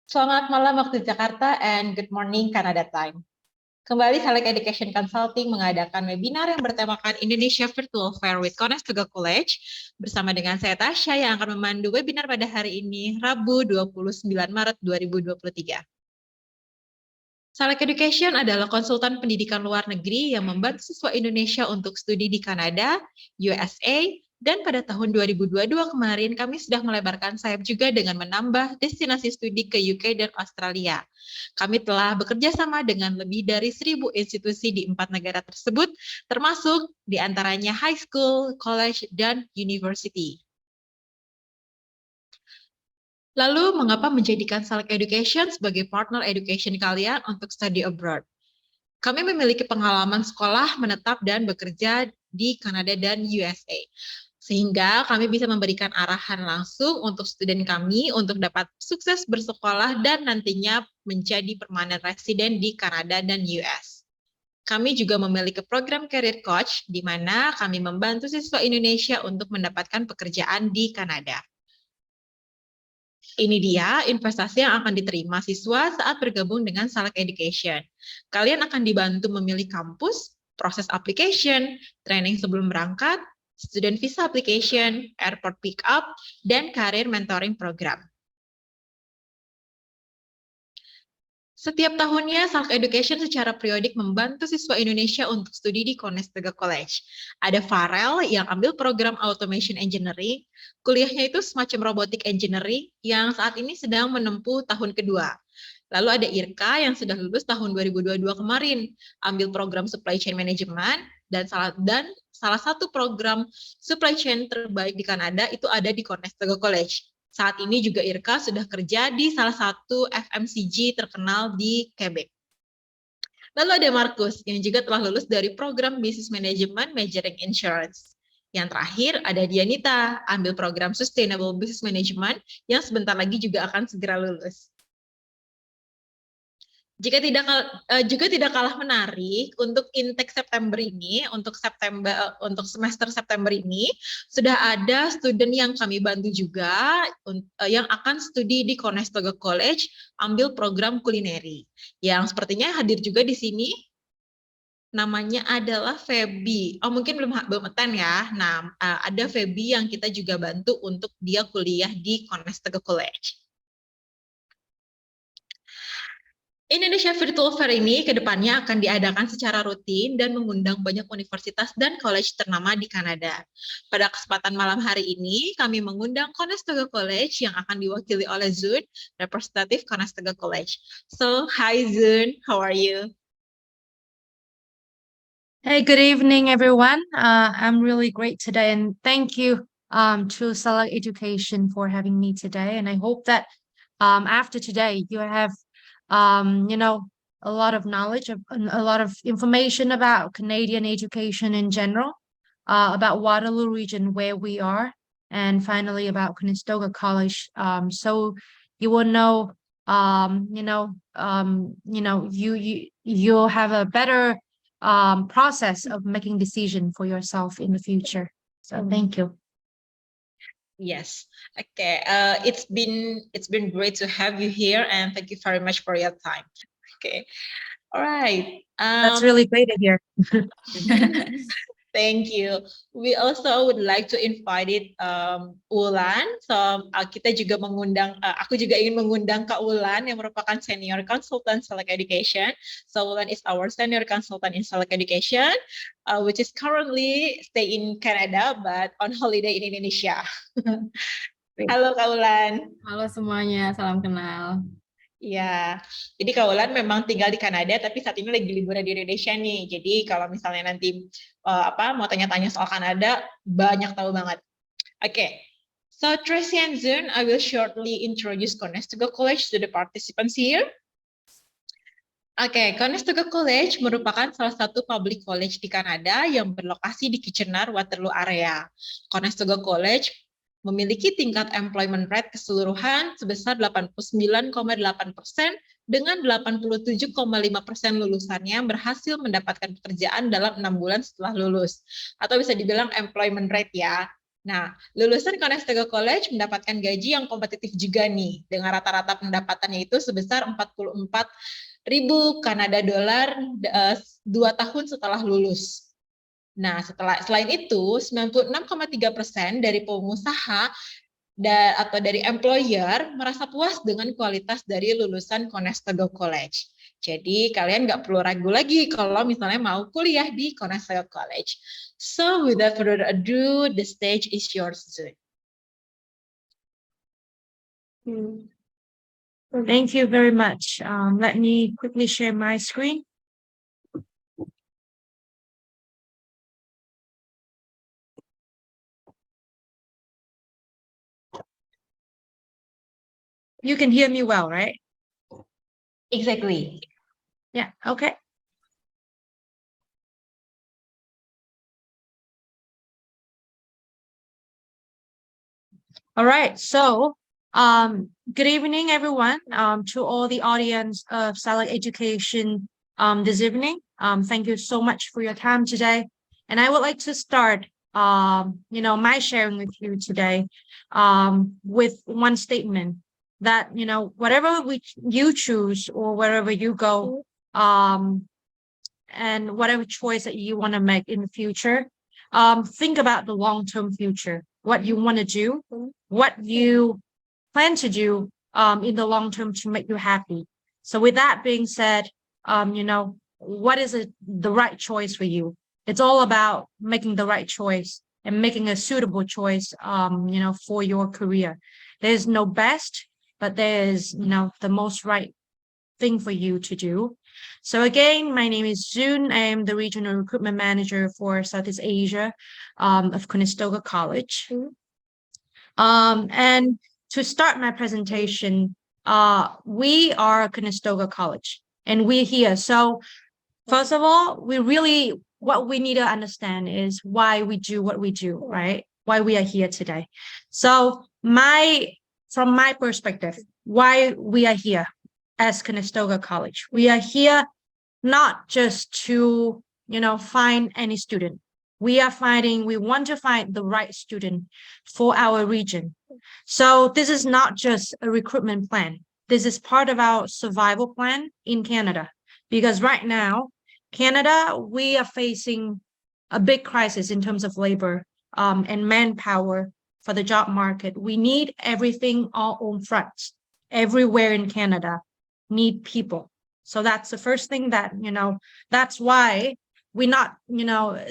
Selamat malam waktu Jakarta and good morning Canada time. Kembali Select Education Consulting mengadakan webinar yang bertemakan Indonesia Virtual Fair with Conestoga College bersama dengan saya Tasya yang akan memandu webinar pada hari ini, Rabu 29 Maret 2023. Select Education adalah konsultan pendidikan luar negeri yang membantu siswa Indonesia untuk studi di Kanada, USA, dan pada tahun 2022 kemarin kami sudah melebarkan sayap juga dengan menambah destinasi studi ke UK dan Australia. Kami telah bekerja sama dengan lebih dari 1.000 institusi di 4 negara tersebut, termasuk diantaranya high school, college, dan university. Lalu, mengapa menjadikan Select Education sebagai partner education kalian untuk study abroad? Kami memiliki pengalaman sekolah, menetap, dan bekerja di Kanada dan USA. Sehingga kami bisa memberikan arahan langsung untuk student kami untuk dapat sukses bersekolah dan nantinya menjadi permanent resident di Kanada dan US. Kami juga memiliki program career coach di mana kami membantu siswa Indonesia untuk mendapatkan pekerjaan di Kanada. Ini dia investasi yang akan diterima siswa saat bergabung dengan Select Education. Kalian akan dibantu memilih kampus, proses application, training sebelum berangkat, student visa application, airport pick-up, dan career mentoring program. Setiap tahunnya, Select Education secara periodik membantu siswa Indonesia untuk studi di Conestoga College. Ada Farel yang ambil program Automation Engineering, kuliahnya itu semacam Robotic Engineering yang saat ini sedang menempuh tahun kedua. Lalu ada Irka yang sudah lulus tahun 2022 kemarin, ambil program Supply Chain Management, dan salah satu program Supply Chain terbaik di Kanada itu ada di Conestoga College. Saat ini juga Irka sudah kerja di salah satu FMCG terkenal di Quebec. Lalu ada Markus yang juga telah lulus dari program Business Management Majoring Insurance. Yang terakhir ada Dianita, ambil program Sustainable Business Management yang sebentar lagi juga akan segera lulus. Juga tidak kalah menarik untuk intake September ini, untuk semester September ini sudah ada student yang kami bantu juga yang akan studi di Conestoga College ambil program kulineri. Yang sepertinya hadir juga di sini namanya adalah 𝒊𝒏𝒕. Oh, mungkin belum attend ya. Nah, ada 𝒊𝒏𝒕 yang kita juga bantu untuk dia kuliah di Conestoga College. Indonesia Virtual Fair ini kedepannya akan diadakan secara rutin dan mengundang banyak universitas dan college ternama di Kanada. Pada kesempatan malam hari ini, kami mengundang Conestoga College yang akan diwakili oleh Zune, representative Conestoga College. So, hi Zune, how are you? Hey, good evening, everyone. I'm really great today, and thank you to Select Education for having me today. And I hope that after today, you have a lot of knowledge, a lot of information about Canadian education in general, about Waterloo region where we are, and finally about Conestoga College. So you will know, you'll have a better process of making decision for yourself in the future. So thank you. Yes. Okay. It's been great to have you here, and thank you very much for your time. Okay. All right. That's really great to hear. Thank you. We also would like to invite Ulan. So kita juga mengundang, aku juga ingin mengundang Kak Ulan yang merupakan senior consultant Select Education. So Ulan is our senior consultant in Select Education, which is currently stay in Canada but on holiday in Indonesia. Halo Kak Ulan. Halo semuanya, salam kenal. Ya, jadi Kak Ulan memang tinggal di Kanada, tapi saat ini lagi liburan di Indonesia nih. Jadi kalau misalnya nanti mau tanya-tanya soal Kanada, banyak tahu banget. Okay, so Tracy and Zune, I will shortly introduce Conestoga College to the participants here. Okay, Conestoga College merupakan salah satu public college di Kanada yang berlokasi di Kitchener-Waterloo area. Conestoga College memiliki tingkat employment rate keseluruhan sebesar 89,8% dengan 87,5% lulusannya berhasil mendapatkan pekerjaan dalam 6 bulan setelah lulus. Atau bisa dibilang employment rate ya. Nah, lulusan Conestoga College mendapatkan gaji yang kompetitif juga nih, dengan rata-rata pendapatannya itu sebesar 44.000 Kanada dolar 2 tahun setelah lulus. Nah, selain itu, 96,3% dari pengusaha atau dari employer merasa puas dengan kualitas dari lulusan Conestoga College. Jadi kalian nggak perlu ragu lagi kalau misalnya mau kuliah di Conestoga College. So without further ado, the stage is yours, Zune. Thank you very much. Let me quickly share my screen. You can hear me well, right? Exactly. Yeah, okay. All right, so good evening, everyone, to all the audience of Salak Education this evening. Thank you so much for your time today. And I would like to start, my sharing with you today with one statement that, whatever you choose or wherever you go, and whatever choice that you want to make in the future, think about the long-term future, what you want to do, what you plan to do in the long term to make you happy. So with that being said, what is the right choice for you? It's all about making the right choice and making a suitable choice, for your career. There's no best, but there's, the most right thing for you to do. So again, my name is Zune. I am the Regional Recruitment Manager for Southeast Asia of Conestoga College. And to start my presentation, we are Conestoga College and we're here. So first of all, what we need to understand is why we do what we do, right? Why we are here today. So from my perspective, why we are here as Conestoga College, we are here not just to, find any student. We want to find the right student for our region. So this is not just a recruitment plan. This is part of our survival plan in Canada, because right now, Canada, we are facing a big crisis in terms of labor and manpower for the job market. We need everything all on fronts. Everywhere in Canada need people. So that's the first thing that, that's why we're not,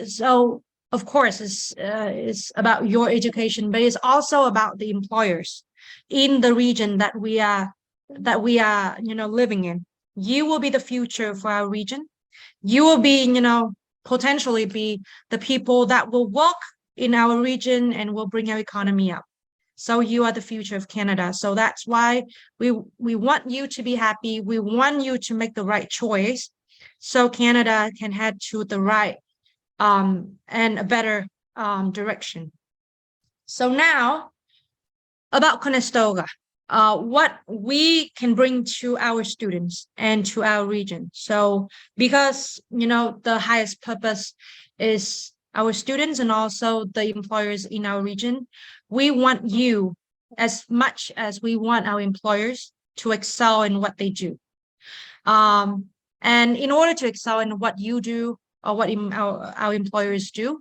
so of course it's about your education, but it's also about the employers in the region that we are, living in. You will be the future for our region. You will be, potentially be the people that will work in our region and will bring our economy up. So you are the future of Canada. So that's why we want you to be happy. We want you to make the right choice so Canada can head to the right and a better direction. So now about Conestoga, what we can bring to our students and to our region. So because, the highest purpose is our students and also the employers in our region, we want you as much as we want our employers to excel in what they do. And in order to excel in what you do or what our employers do,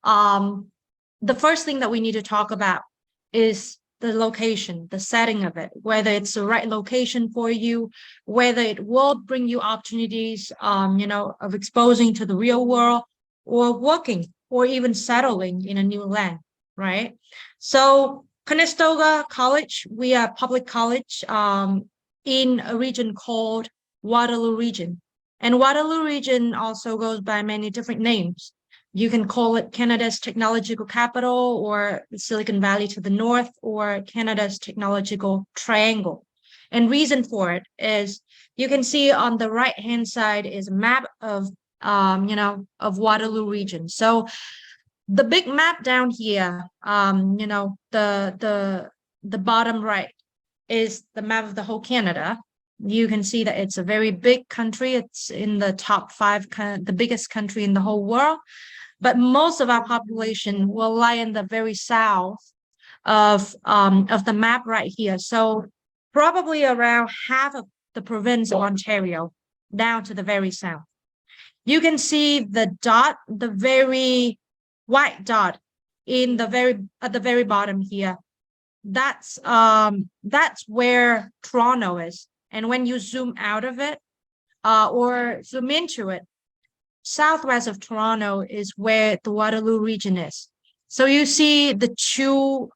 the first thing that we need to talk about is the location, the setting of it, whether it's the right location for you, whether it will bring you opportunities, of exposing to the real world or working or even settling in a new land, right? So Conestoga College, we are a public college in a region called Waterloo region. And Waterloo region also goes by many different names. You can call it Canada's technological capital or Silicon Valley to the north or Canada's technological triangle. And reason for it is you can see on the right-hand side is a map of, of Waterloo region. So the big map down here, the bottom right is the map of the whole Canada. You can see that it's a very big country. It's in the top 5, the biggest country in the whole world. but most of our population will lie in the very south of the map right here. So probably around half of the province of Ontario down to the very south. You can see the dot, the very white dot in the at the very bottom here. That's where Toronto is. And when you zoom out of it, or zoom into it, southwest of Toronto is where the Waterloo region is. So you see the two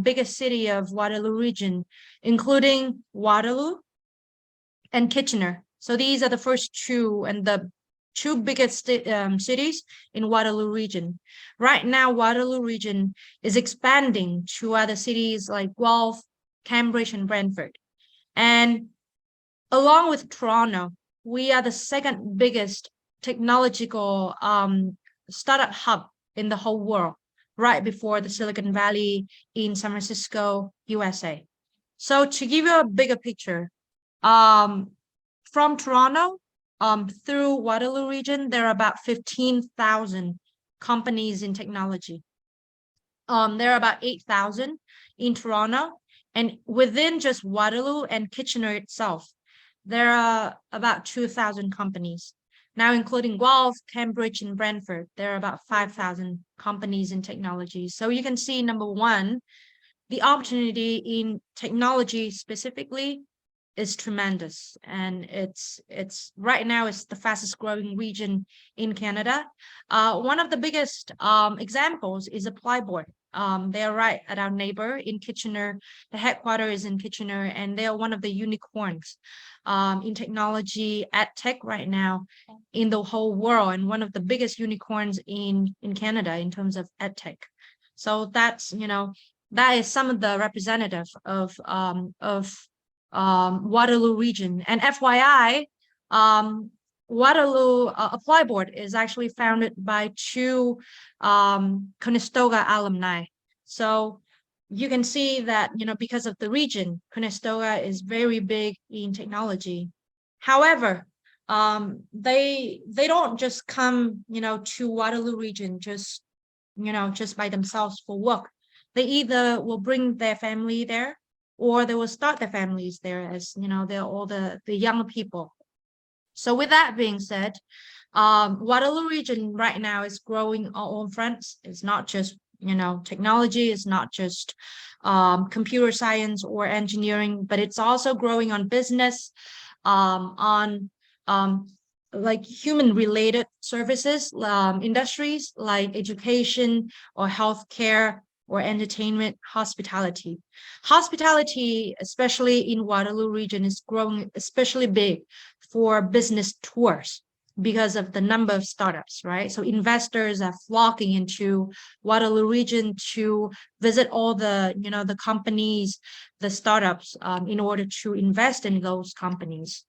biggest city of Waterloo region, including Waterloo and Kitchener. So these are the first two and the two biggest cities in Waterloo region. Right now, Waterloo region is expanding to other cities like Guelph, Cambridge, and Brantford. And along with Toronto, we are the second biggest technological startup hub in the whole world, right before the Silicon Valley in San Francisco, USA. So to give you a bigger picture, from Toronto through Waterloo region, there are about 15,000 companies in technology. There are about 8,000 in Toronto, and within just Waterloo and Kitchener itself, there are about 2,000 companies. Now, including Guelph, Cambridge, and Brantford, there are about 5,000 companies in technology. So you can see, number one, the opportunity in technology specifically is tremendous, and it's right now it's the fastest growing region in Canada. One of the biggest examples is 𝒊𝒏𝒕. They are right at our neighbor in Kitchener. The headquarters is in Kitchener, and they are one of the unicorns in technology at tech right now in the whole world, and one of the biggest unicorns in Canada in terms of ed tech. So that's, that is some of the representative of Waterloo region. And FYI, Waterloo 𝒊𝒏𝒕 is actually founded by two Conestoga alumni. So you can see that, because of the region, Conestoga is very big in technology. However, they don't just come, to Waterloo region just by themselves for work. They either will bring their family there, or they will start their families there, as they're all the young people. So with that being said, Waterloo region right now is growing on all fronts. It's not just technology, it's not just computer science or engineering, but it's also growing on business, on like human related services, industries like education or healthcare or entertainment, hospitality. Hospitality, especially in Waterloo region, is growing especially big for business tours because of the number of startups, right? So investors are flocking into Waterloo region to visit all the, the companies, the startups, in order to invest in those companies.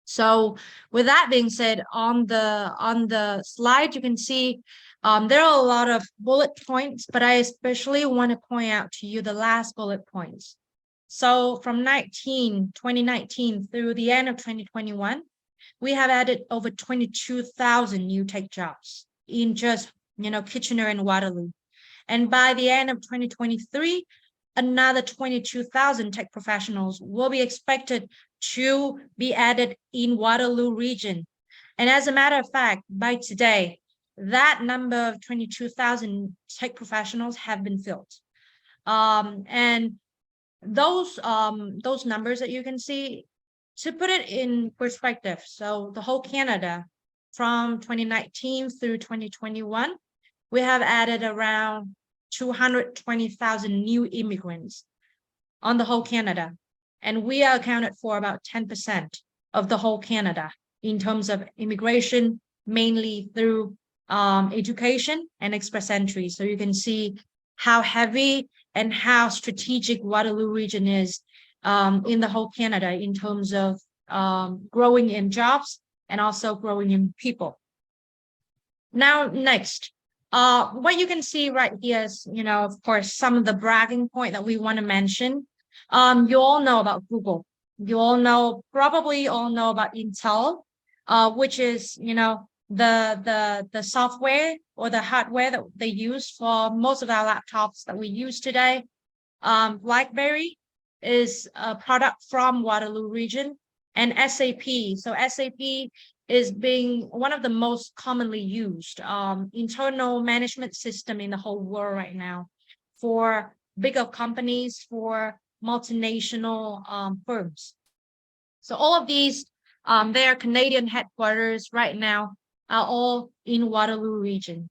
So with that being said, on the slide, you can see there are a lot of bullet points, but I especially want to point out to you the last bullet points. So from 2019 through the end of 2021, we have added over 22,000 new tech jobs in just, Kitchener and Waterloo. And by the end of 2023, another 22,000 tech professionals will be expected to be added in Waterloo region. And as a matter of fact, by today, that number of 22,000 tech professionals have been filled. And those numbers that you can see, to put it in perspective, so the whole Canada from 2019 through 2021, we have added around 220,000 new immigrants on the whole Canada. And we are accounted for about 10% of the whole Canada in terms of immigration, mainly through education and express entry. So you can see how heavy and how strategic Waterloo region is in the whole Canada in terms of growing in jobs and also growing in people. Now, next, what you can see right here is, of course, some of the bragging point that we want to mention. You all know about Google. You all know, probably all know about Intel, which is, the software or the hardware that they use for most of our laptops that we use today. BlackBerry is a product from Waterloo region, and SAP. So SAP is being one of the most commonly used internal management system in the whole world right now for bigger companies, for multinational firms. So all of these, their Canadian headquarters right now are all in Waterloo region.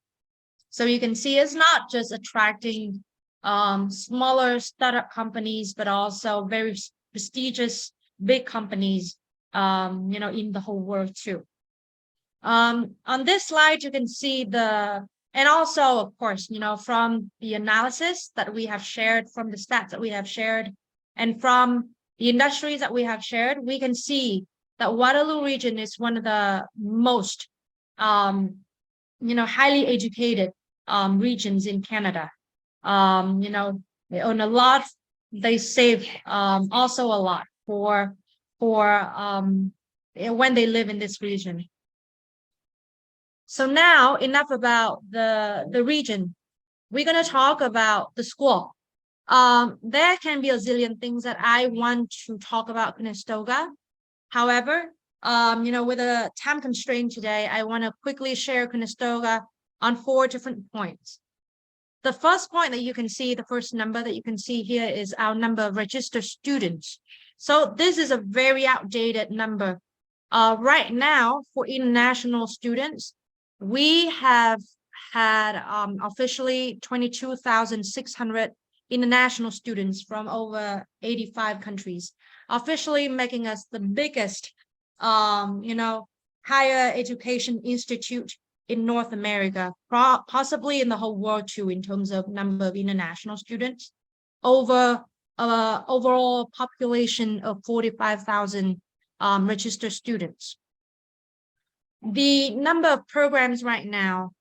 So you can see it's not just attracting smaller startup companies, but also very prestigious big companies, in the whole world too. On this slide, you can see and also, of course, from the analysis that we have shared, from the stats that we have shared, and from the industries that we have shared, we can see that Waterloo region is one of the most, highly educated regions in Canada. They own a lot. They save also a lot for when they live in this region. So now enough about the region. We're going to talk about the school. There can be a zillion things that I want to talk about Conestoga. However, with a time constraint today, I want to quickly share Conestoga on 4 different points. The first point that you can see, the first number that you can see here is our number of registered students. So this is a very outdated number. Right now, for international students, we have had officially 22,600 international students from over 85 countries, officially making us the biggest, higher education institute in North America, possibly in the whole world too, in terms of number of international students, over overall population of 45,000 registered students. The number of programs right now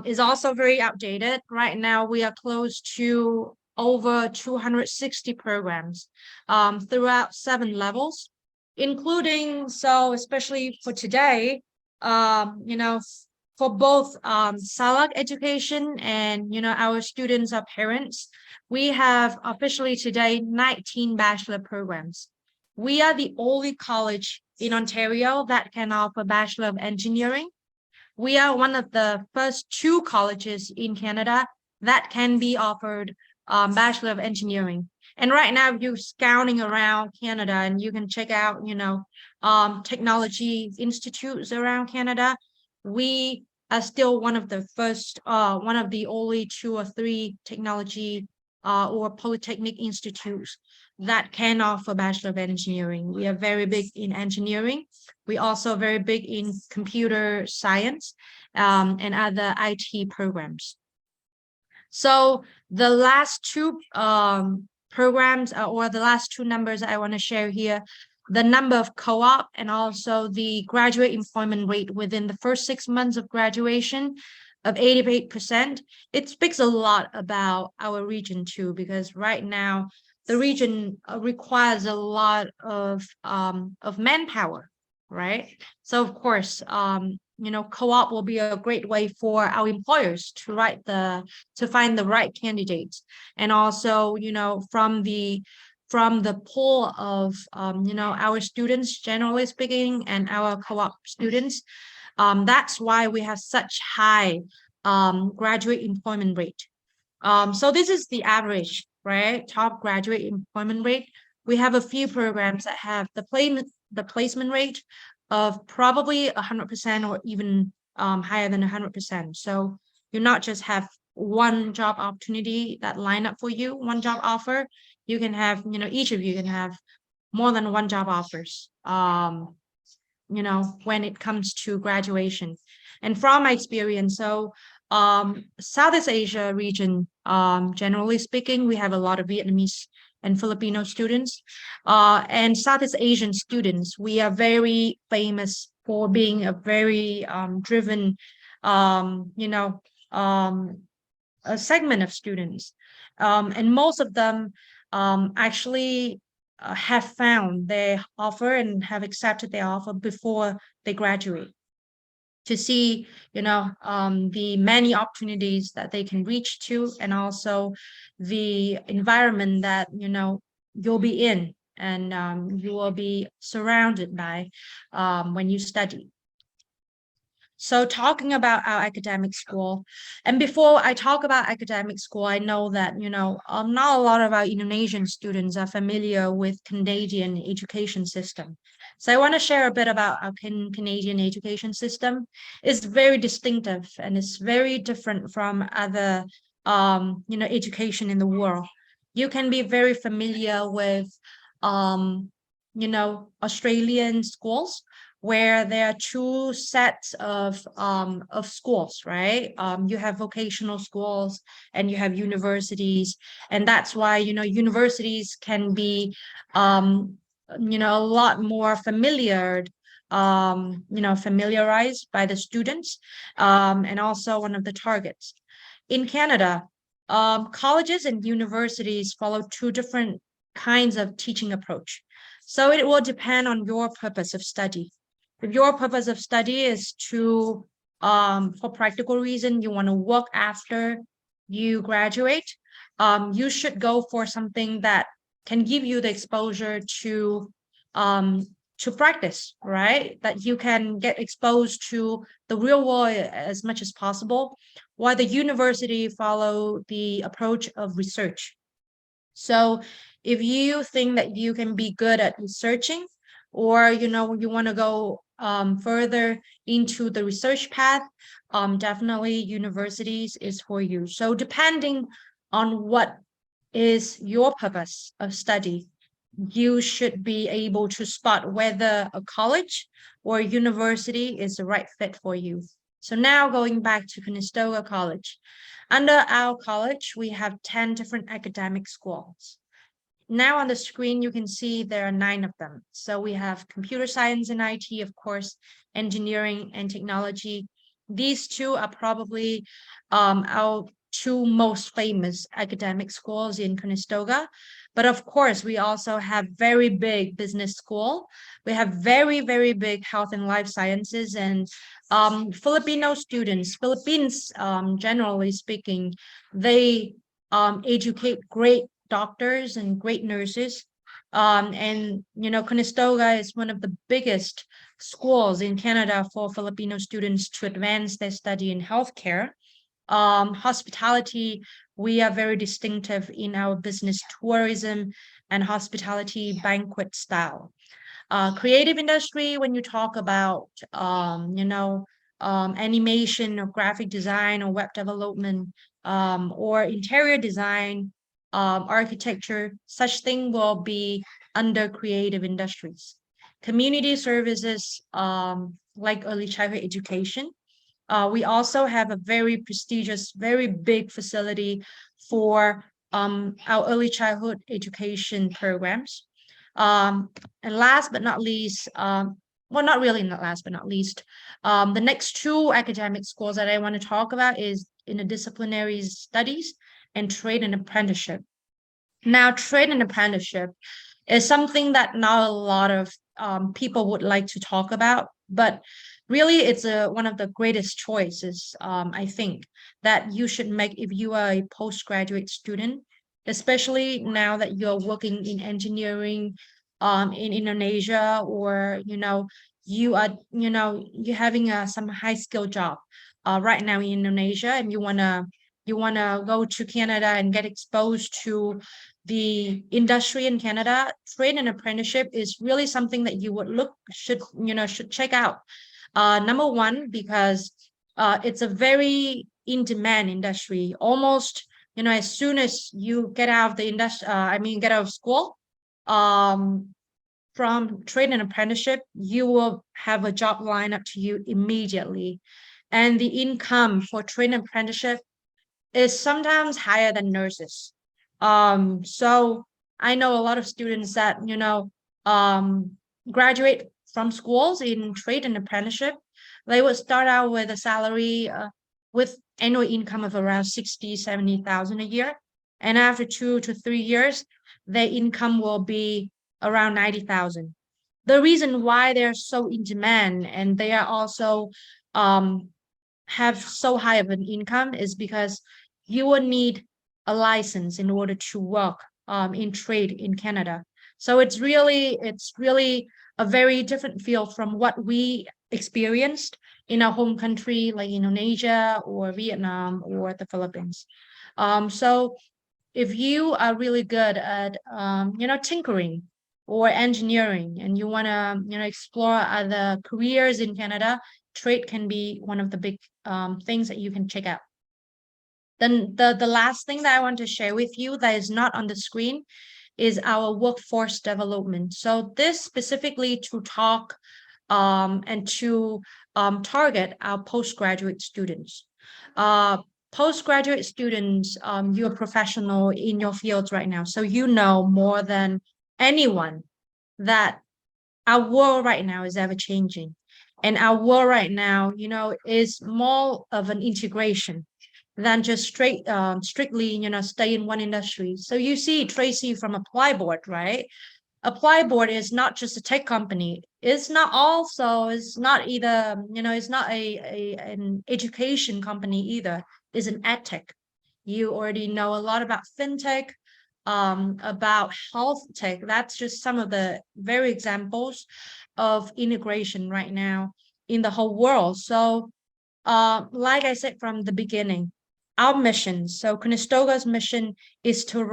is also very outdated. Right now, we are close to over 260 programs throughout 7 levels, including, so especially for today, for both SALAG education and, our students are parents, we have officially today 19 bachelor programs. We are the only college in Ontario that can offer Bachelor of Engineering. We are one of the first 2 colleges in Canada that can be offered Bachelor of Engineering. And right now, if you're scouting around Canada and you can check out, technology institutes around Canada, we are still one of the first, one of the only 2 or 3 technology or polytechnic institutes that can offer Bachelor of Engineering. We are very big in engineering. We also very big in computer science and other IT programs. So the last 2 programs or the last 2 numbers I want to share here, the number of co-op and also the graduate employment rate within the first 6 months of graduation of 88%. It speaks a lot about our region too, because right now the region requires a lot of manpower, right? So of course, co-op will be a great way for our employers to find the right candidates, and also, from the pool of our students, generally speaking, and our co-op students, that's why we have such high graduate employment rate. So this is the average, right? Top graduate employment rate. We have a few programs that have the placement rate of probably 100% or even higher than 100%. So you not just have one job opportunity that line up for you, one job offer. You can have, each of you can have more than one job offers, when it comes to graduation. And from my experience, so Southeast Asia region, generally speaking, we have a lot of Vietnamese and Filipino students, and Southeast Asian students. We are very famous for being a very driven, a segment of students, and most of them actually have found their offer and have accepted their offer before they graduate. to see, the many opportunities that they can reach to, and also the environment that, you'll be in, and you will be surrounded by when you study. So talking about our academic school, and before I talk about academic school, I know that, not a lot of our Indonesian students are familiar with Canadian education system. So I want to share a bit about our Canadian education system. It's very distinctive and it's very different from other, education in the world. You can be very familiar with, Australian schools, where there are two sets of schools, right? You have vocational schools and you have universities, and that's why, universities can be a lot more familiarized by the students, and also one of the targets. In Canada, colleges and universities follow two different kinds of teaching approach. So it will depend on your purpose of study. If your purpose of study is to, for practical reason, you want to work after you graduate, you should go for something that can give you the exposure to practice, right? That you can get exposed to the real world as much as possible, while the university follow the approach of research. So if you think that you can be good at researching, or you want to go further into the research path, definitely universities is for you. So depending on what is your purpose of study, you should be able to spot whether a college or university is the right fit for you. So now going back to Conestoga College. Under our college, we have 10 different academic schools. Now on the screen, you can see there are 9 of them. So we have computer science and IT, of course, engineering and technology. These two are probably our 2 most famous academic schools in Conestoga. But of course, we also have very big business school. We have very, very big health and life sciences, and Filipino students, Philippines, generally speaking, they educate great doctors and great nurses. And Conestoga is one of the biggest schools in Canada for Filipino students to advance their study in healthcare. Hospitality, we are very distinctive in our business tourism and hospitality banquet style. Creative industry, when you talk about animation or graphic design or web development, or interior design, architecture, such thing will be under creative industries. Community services, like early childhood education. We also have a very prestigious, very big facility for our early childhood education programs. And last but not least, well, not really not last but not least, the next 2 academic schools that I want to talk about is interdisciplinary studies and trade and apprenticeship. Now, trade and apprenticeship is something that not a lot of people would like to talk about, but really it's one of the greatest choices, I think, that you should make if you are a postgraduate student, especially now that you're working in engineering in Indonesia, or you are you're having some high skill job right now in Indonesia, and you wanna go to Canada and get exposed to the industry in Canada. Trade and apprenticeship is really something that you would should check out. Number one, because it's a very in-demand industry. Almost, as soon as you get out of the industry, get out of school, from trade and apprenticeship, you will have a job line up to you immediately. And the income for trade and apprenticeship is sometimes higher than nurses. So I know a lot of students that, graduate from schools in trade and apprenticeship. They would start out with a salary with annual income of around 60,000-70,000 a year. And after 2 to 3 years, their income will be around 90,000. The reason why they're so in demand, and they are also have so high of an income is because you will need a license in order to work in trade in Canada. So it's really a very different field from what we experienced in our home country, like Indonesia or Vietnam or the Philippines. So if you are really good at tinkering or engineering, and you want to explore other careers in Canada, trade can be one of the big things that you can check out. Then the last thing that I want to share with you that is not on the screen is our workforce development. So this specifically to talk and to target our postgraduate students. Postgraduate students, you're a professional in your fields right now, so you know more than anyone that our world right now is ever changing, and our world right now, is more of an integration than just strictly, stay in one industry. So you see Tracy from 𝒊𝒏𝒕𝒄𝒂𝒕𝒊𝒐𝒏, right? 𝒊𝒏𝒕𝒄𝒂𝒕 is not just a tech company. It's not either, it's not an education company either. It's an ed tech. You already know a lot about fintech, about health tech. That's just some of the very examples of integration right now in the whole world. So like I said from the beginning, our mission, so Conestoga's mission is to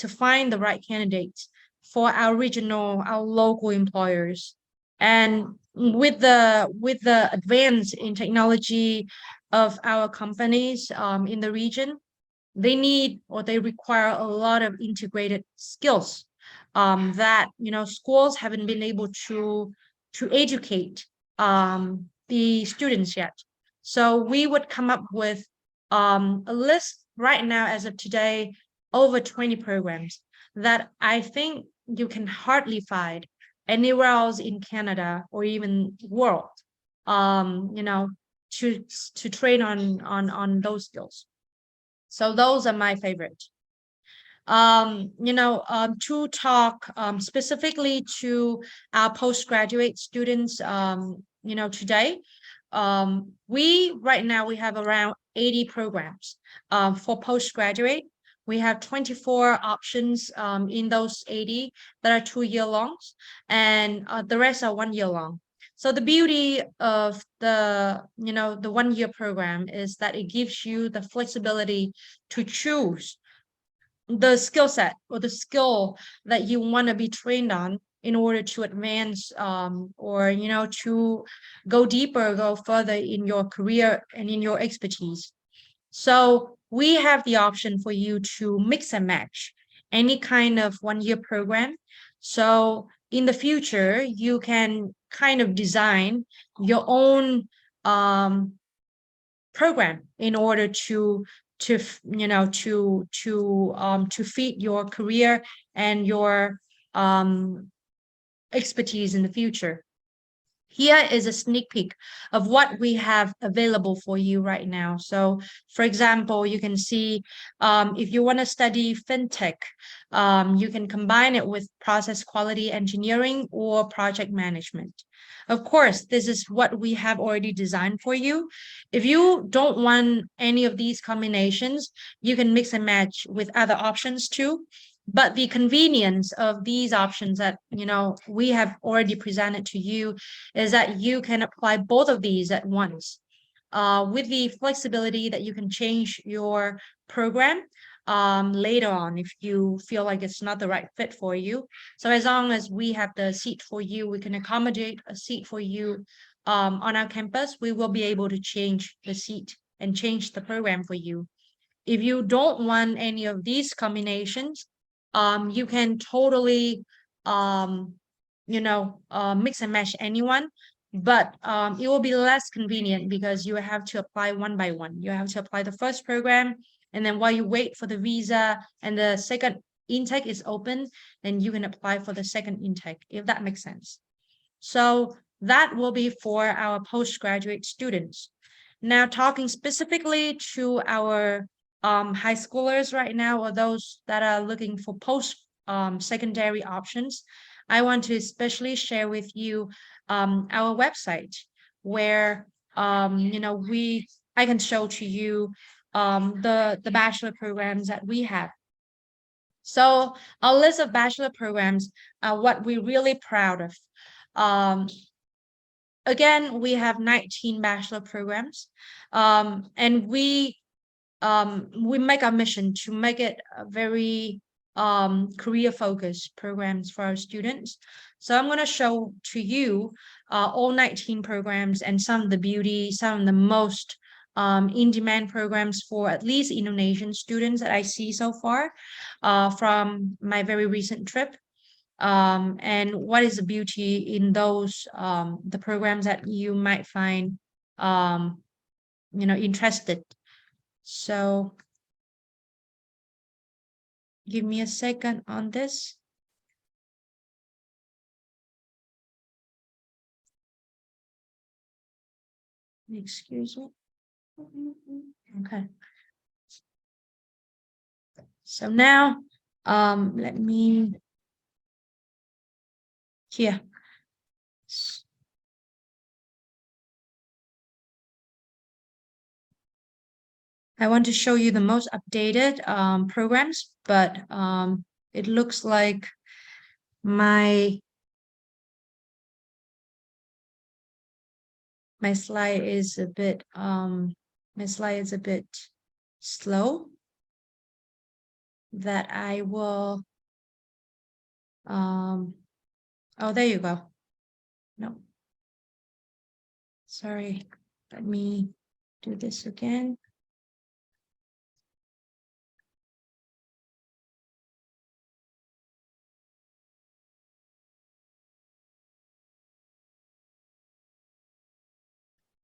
find the right candidates for our regional, our local employers. And with the advance in technology of our companies in the region, they need or they require a lot of integrated skills that schools haven't been able to educate the students yet. So we would come up with a list right now as of today, over 20 programs that I think you can hardly find anywhere else in Canada or even world, to train on those skills. So those are my favorite. To talk specifically to our postgraduate students, today, right now we have around 80 programs for postgraduate. We have 24 options in those 80 that are 2-year longs, and the rest are 1-year long. So the beauty of the 1-year program is that it gives you the flexibility to choose the skill set or the skill that you want to be trained on in order to advance or to go deeper, go further in your career and in your expertise. So we have the option for you to mix and match any kind of 1-year program. So in the future, you can kind of design your own program in order to feed your career and your expertise in the future. Here is a sneak peek of what we have available for you right now. So, for example, you can see if you want to study fintech, you can combine it with process quality engineering or project management. Of course, this is what we have already designed for you. If you don't want any of these combinations, you can mix and match with other options too. But the convenience of these options that we have already presented to you is that you can apply both of these at once, with the flexibility that you can change your program later on if you feel like it's not the right fit for you. So as long as we have the seat for you, we can accommodate a seat for you on our campus, we will be able to change the seat and change the program for you. If you don't want any of these combinations, you can totally mix and match anyone, but it will be less convenient because you have to apply one by one. You have to apply the first program, and then while you wait for the visa and the second intake is open, then you can apply for the second intake, if that makes sense. So that will be for our postgraduate students. Now, talking specifically to our high schoolers right now, or those that are looking for secondary options, I want to especially share with you our website, where I can show to you the bachelor programs that we have. So our list of bachelor programs are what we're really proud of. Again, we have 19 bachelor programs, and we make our mission to make it a very career-focused programs for our students. So I'm going to show to you all 19 programs and some of the most in-demand programs for at least Indonesian students that I see so far from my very recent trip. And what is the beauty in those the programs that you might find interested. So give me a second on this. Excuse me. Okay. So now, let me here. I want to show you the most updated programs, but it looks like my slide is a bit slow. That I will oh, there you go. No, sorry, let me do this again.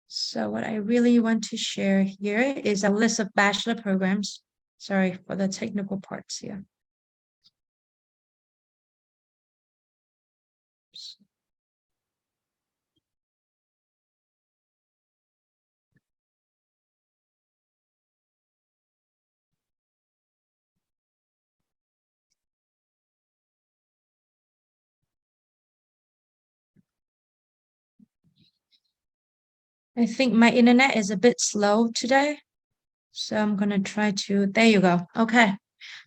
So what I really want to share here is a list of bachelor programs. Sorry for the technical parts here. I think my internet is a bit slow today. So I'm going to try to, there you go. Okay.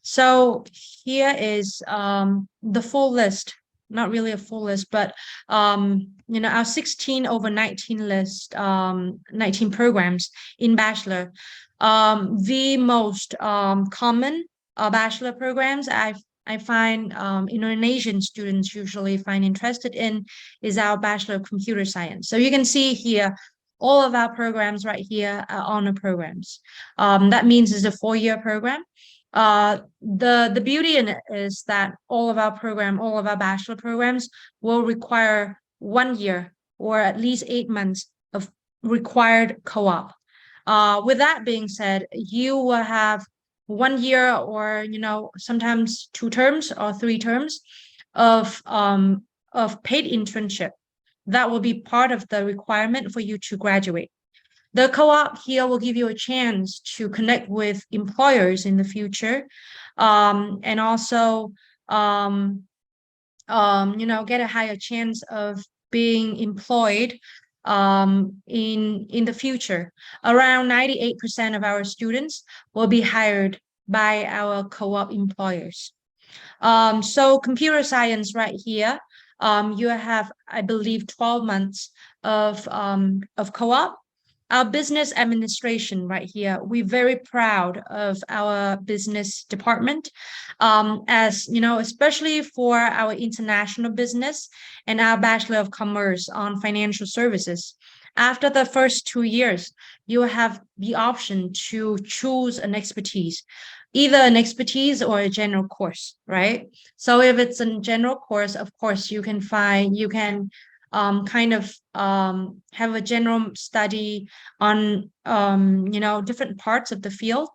So here is the full list, not really a full list, but our 16 over 19 list, 19 programs in bachelor. The most common bachelor programs I find Indonesian students usually find interested in is our Bachelor of Computer Science. So you can see here, all of our programs right here are honor programs. That means it's a 4-year program. The beauty in it is that all of our bachelor programs will require 1 year or at least 8 months of required co-op. With that being said, you will have 1 year or sometimes 2 terms or 3 terms of paid internship. That will be part of the requirement for you to graduate. The co-op here will give you a chance to connect with employers in the future, and also, get a higher chance of being employed in the future. Around 98% of our students will be hired by our co-op employers. So computer science right here, you have, I believe, 12 months of co-op. Our business administration right here, we're very proud of our business department, as especially for our international business and our Bachelor of Commerce on financial services. After the first 2 years, you have the option to choose an expertise, either an expertise or a general course, right? So if it's a general course, of course, you can have a general study on different parts of the field.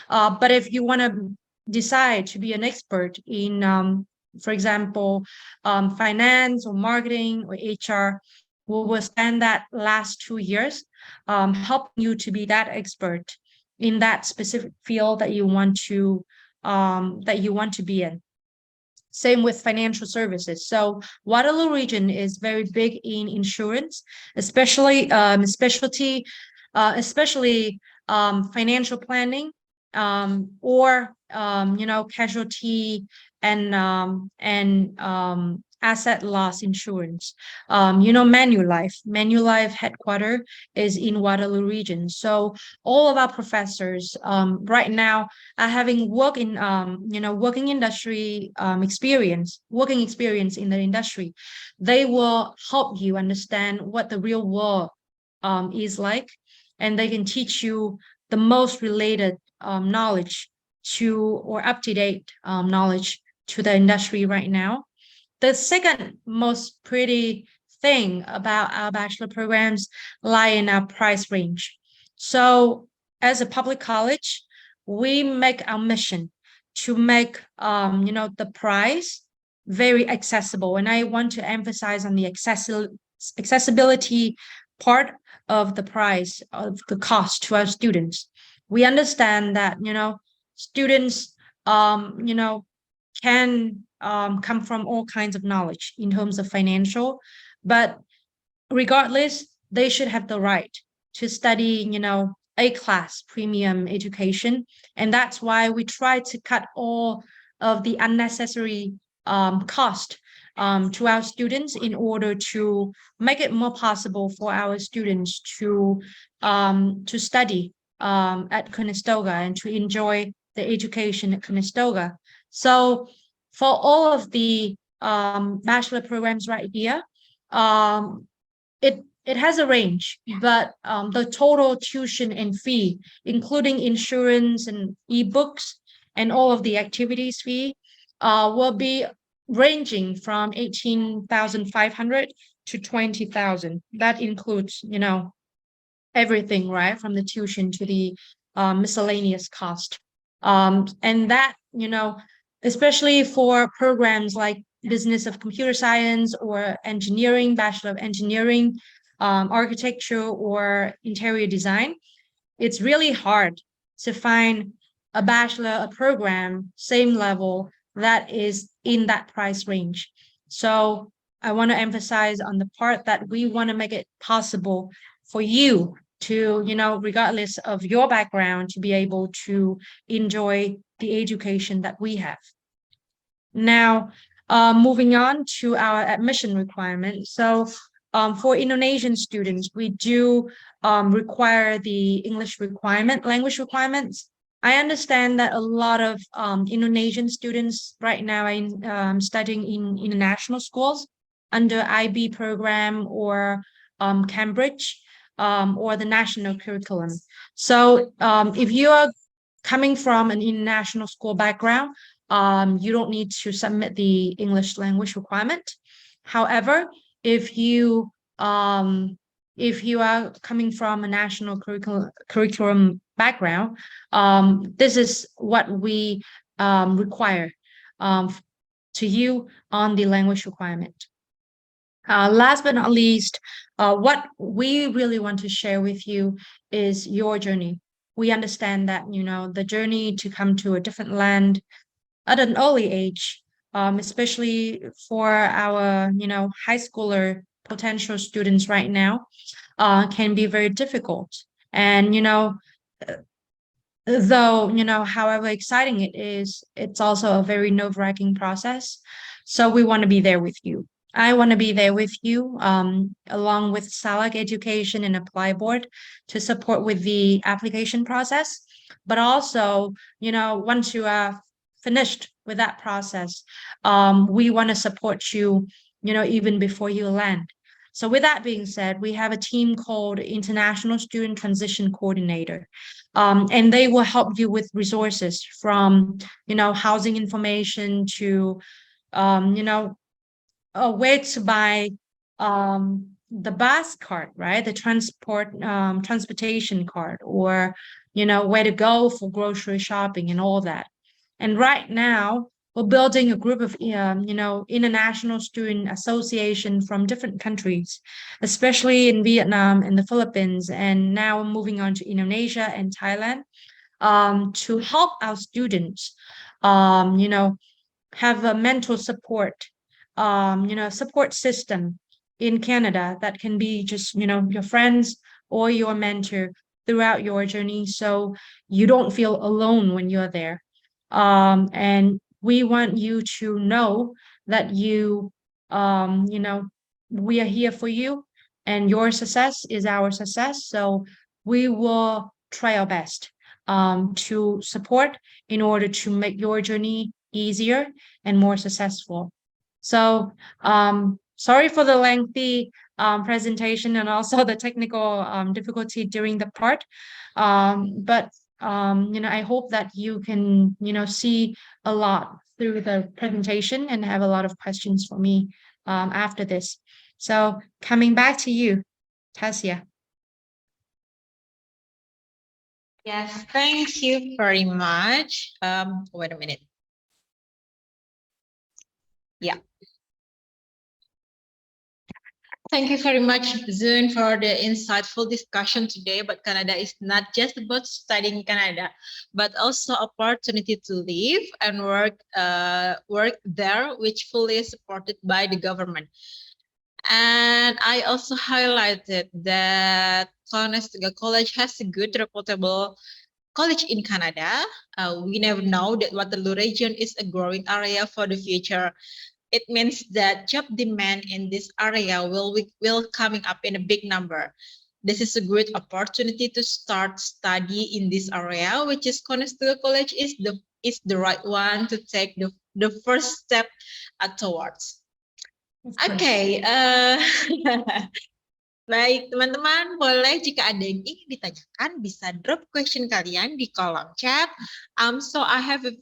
But if you want to decide to be an expert in, for example, finance or marketing or HR, we will spend that last 2 years helping you to be that expert in that specific field that you want to be in. Same with financial services. So Waterloo region is very big in insurance, especially especially financial planning, or casualty and asset loss insurance. Manulife headquarter is in Waterloo region. So all of our professors right now are having working industry working experience in the industry. They will help you understand what the real world is like, and they can teach you the most related knowledge to or up-to-date knowledge to the industry right now. The second most pretty thing about our bachelor programs lie in our price range. So as a public college, we make our mission to make the price very accessible. And I want to emphasize on the accessibility part of the price of the cost to our students. We understand that students can come from all kinds of knowledge in terms of financial, but regardless, they should have the right to study A-class premium education. And that's why we try to cut all of the unnecessary cost to our students in order to make it more possible for our students to study at Conestoga and to enjoy the education at Conestoga. So for all of the bachelor programs right here, it has a range, but the total tuition and fee, including insurance and ebooks and all of the activities fee, will be ranging from 18,500 to 20,000. That includes, everything, right? From the tuition to the miscellaneous cost. And that, especially for programs like Business of Computer Science or Engineering, Bachelor of Engineering, Architecture or Interior Design, it's really hard to find a program, same level, that is in that price range. So I want to emphasize on the part that we want to make it possible for you to, regardless of your background, to be able to enjoy the education that we have. Now, moving on to our admission requirements. So for Indonesian students, we do require the English language requirements. I understand that a lot of Indonesian students right now are studying in international schools under IB program or Cambridge or the national curriculum. So if you are coming from an international school background, you don't need to submit the English language requirement. However, if you are coming from a national curriculum background, this is what we require to you on the language requirement. Last but not least, what we really want to share with you is your journey. We understand that, the journey to come to a different land at an early age, especially for our, high schooler potential students right now, can be very difficult. And, though, however exciting it is, it's also a very nerve-wracking process. So we want to be there with you. I want to be there with you, along with SALAC Education and Apply Board to support with the application process. But also, once you are finished with that process, we want to support you, even before you land. So with that being said, we have a team called International Student Transition Coordinator, and they will help you with resources from, housing information to, where to buy the bus card, right? The transportation card, or, where to go for grocery shopping and all that. And right now, we're building a group of, international student association from different countries, especially in Vietnam and the Philippines, and now moving on to Indonesia and Thailand, to help our students, have a mental support, support system in Canada that can be just, your friends or your mentor throughout your journey, so you don't feel alone when you're there. And we want you to know that we are here for you, and your success is our success. So we will try our best to support in order to make your journey easier and more successful. So sorry for the lengthy presentation and also the technical difficulty during the part. But I hope that you can, see a lot through the presentation and have a lot of questions for me after this. So coming back to you, Tasia. Yes, thank you very much. Wait a minute. Yeah. Thank you very much, Zune, for the insightful discussion today. But Canada is not just about studying Canada, but also opportunity to live and work there, which fully is supported by the government. And I also highlighted that Conestoga College has a good, reputable college in Canada. We never know that Waterloo region is a growing area for the future. It means that job demand in this area will coming up in a big number. This is a great opportunity to start study in this area, which is Conestoga College is the right one to take the first step towards. Oke, baik teman-teman, boleh jika ada yang ingin ditanyakan bisa drop question kalian di kolom chat. So I have a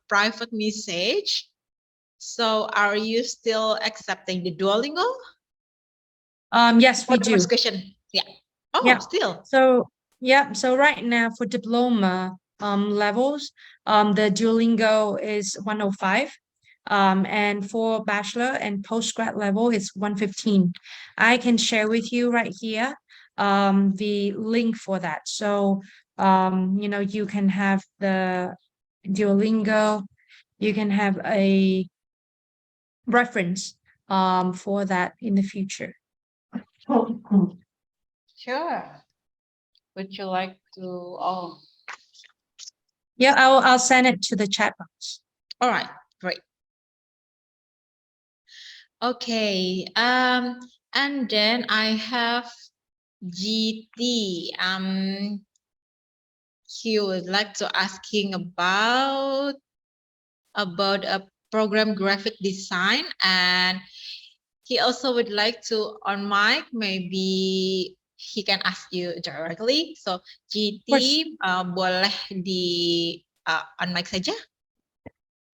private message. So are you still accepting the Duolingo? Yes, we do. First question. Yeah. Oh, Yeah. still. So right now for diploma levels, the Duolingo is 105. And for bachelor and postgrad level, it's 115. I can share with you right here the link for that. So, you can have the Duolingo, you can have a reference for that in the future. Sure. Would you like to? Oh. Yeah, I'll send it to the chat box. All right, great. Okay, and then I have GT. He would like to asking about a program graphic design, and he also would like to on mic. Maybe he can ask you directly. So GT, boleh di on mic saja.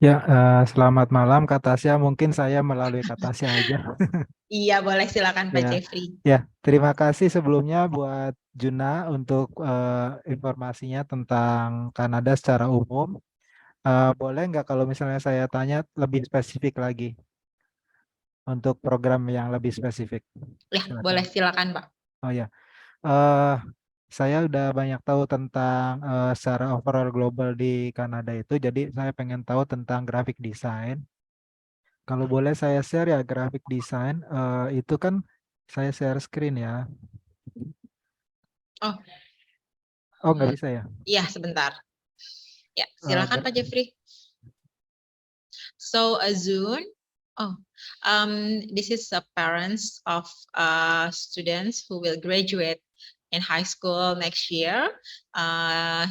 Ya, selamat malam Kak Tasya. Mungkin saya melalui Kak Tasya aja. Iya, boleh silakan Pak Ya. Jeffrey. Ya, terima kasih sebelumnya buat Juna untuk informasinya tentang Kanada secara umum. Boleh nggak kalau misalnya saya tanya lebih spesifik lagi untuk program yang lebih spesifik? Ya, Silakan. boleh silakan Pak. Oh ya, saya udah banyak tahu tentang secara overall global di Kanada itu, jadi saya pengen tahu tentang graphic design. Kalau boleh saya share ya graphic design, itu kan saya share screen ya. Oh nggak bisa ya? Iya, sebentar. Ya, silakan Pak Jeffrey. So Zune, this is the parents of students who will graduate in high school next year.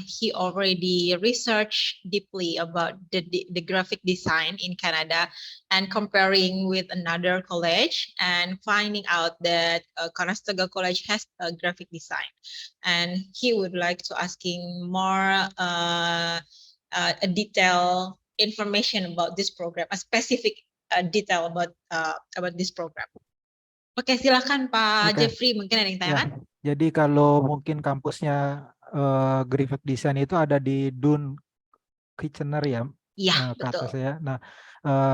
He already researched deeply about the graphic design in Canada and comparing with another college and finding out that Conestoga College has a graphic design. And he would like to asking more a detailed information about this program, a specific detail about this program. Oke, silakan Pak Jeffrey, mungkin ada yang tanyakan? Ya, jadi kalau mungkin kampusnya graphic design itu ada di Dun Kitchener ya, Iya, kata betul. saya. Nah,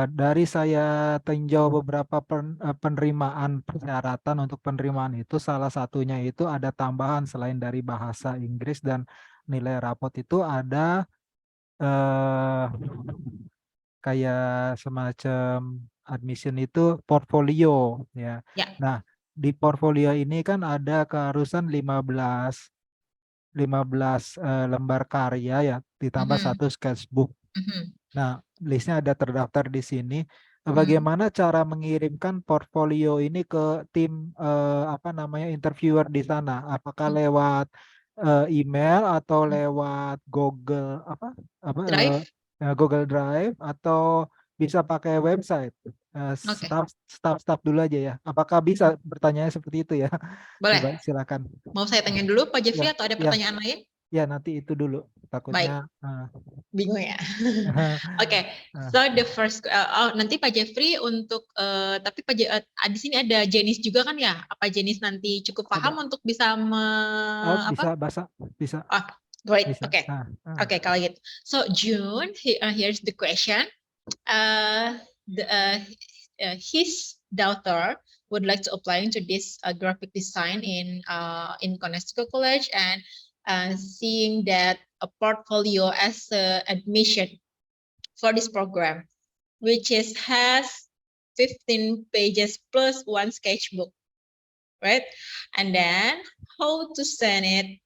dari saya tinjau beberapa penerimaan persyaratan untuk penerimaan itu, salah satunya itu ada tambahan selain dari bahasa Inggris dan nilai rapot itu ada kayak semacam admission itu portfolio ya. Ya. Nah, di portfolio ini kan ada keharusan 15 lembar karya ya, ditambah Mhm. 1 sketchbook. Mhm. Nah, listnya ada terdaftar di sini. Mhm. Bagaimana cara mengirimkan portfolio ini ke tim interviewer di sana? Apakah lewat email atau lewat Drive. Google Drive atau bisa pakai website? Oke. Staff dulu aja ya. Apakah bisa bertanya seperti itu ya? Coba Boleh. silakan. Mau saya tanya dulu Pak Ya, Jeffrey atau ada ya, pertanyaan lain? ya nanti itu dulu. Baik. Takutnya. Bingung ya. Oke, so the first nanti Pak Jeffrey untuk tapi di sini ada Jenis juga kan ya? Apa Jenis nanti cukup paham Ada. untuk bisa Oh, apa? bisa. Great. Bisa. Oke. Oke, kalau gitu. So June, here's the question. His daughter would like to apply into this graphic design in Conestoga College, and seeing that a portfolio as admission for this program, which has 15 pages plus 1 sketchbook, right? And then how to send it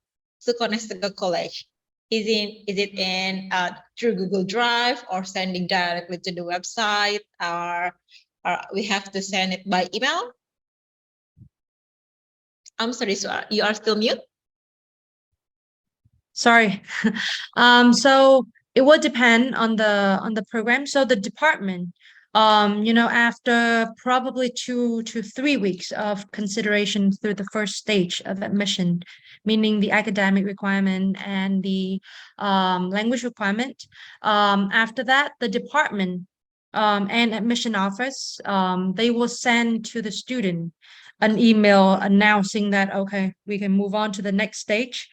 to Conestoga College? Is it in through Google Drive or sending directly to the website, or we have to send it by email? I'm sorry, so you are still mute? Sorry. So it will depend on the program. So the department, after probably 2 to 3 weeks of consideration through the first stage of admission, meaning the academic requirement and the language requirement. After that, the department and admission office, they will send to the student an email announcing that, okay, we can move on to the next stage.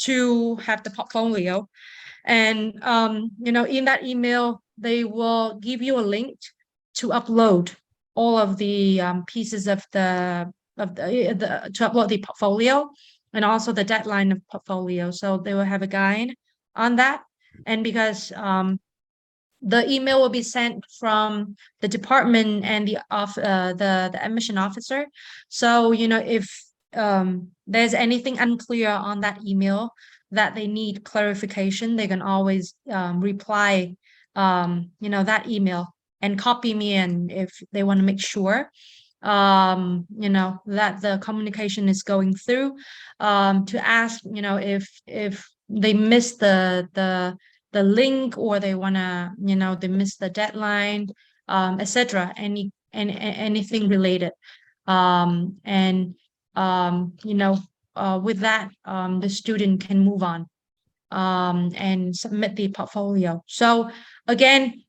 To have the portfolio, and in that email they will give you a link to upload all of the pieces of the to upload the portfolio, and also the deadline of portfolio. So they will have a guide on that, and because the email will be sent from the department and the admission officer. So if there's anything unclear on that email that they need clarification, they can always reply that email and copy me in if they want to make sure that the communication is going through, to ask if they miss the link, or they want to they miss the deadline, etc. Anything related, and with that, the student can move on and submit the portfolio. So again,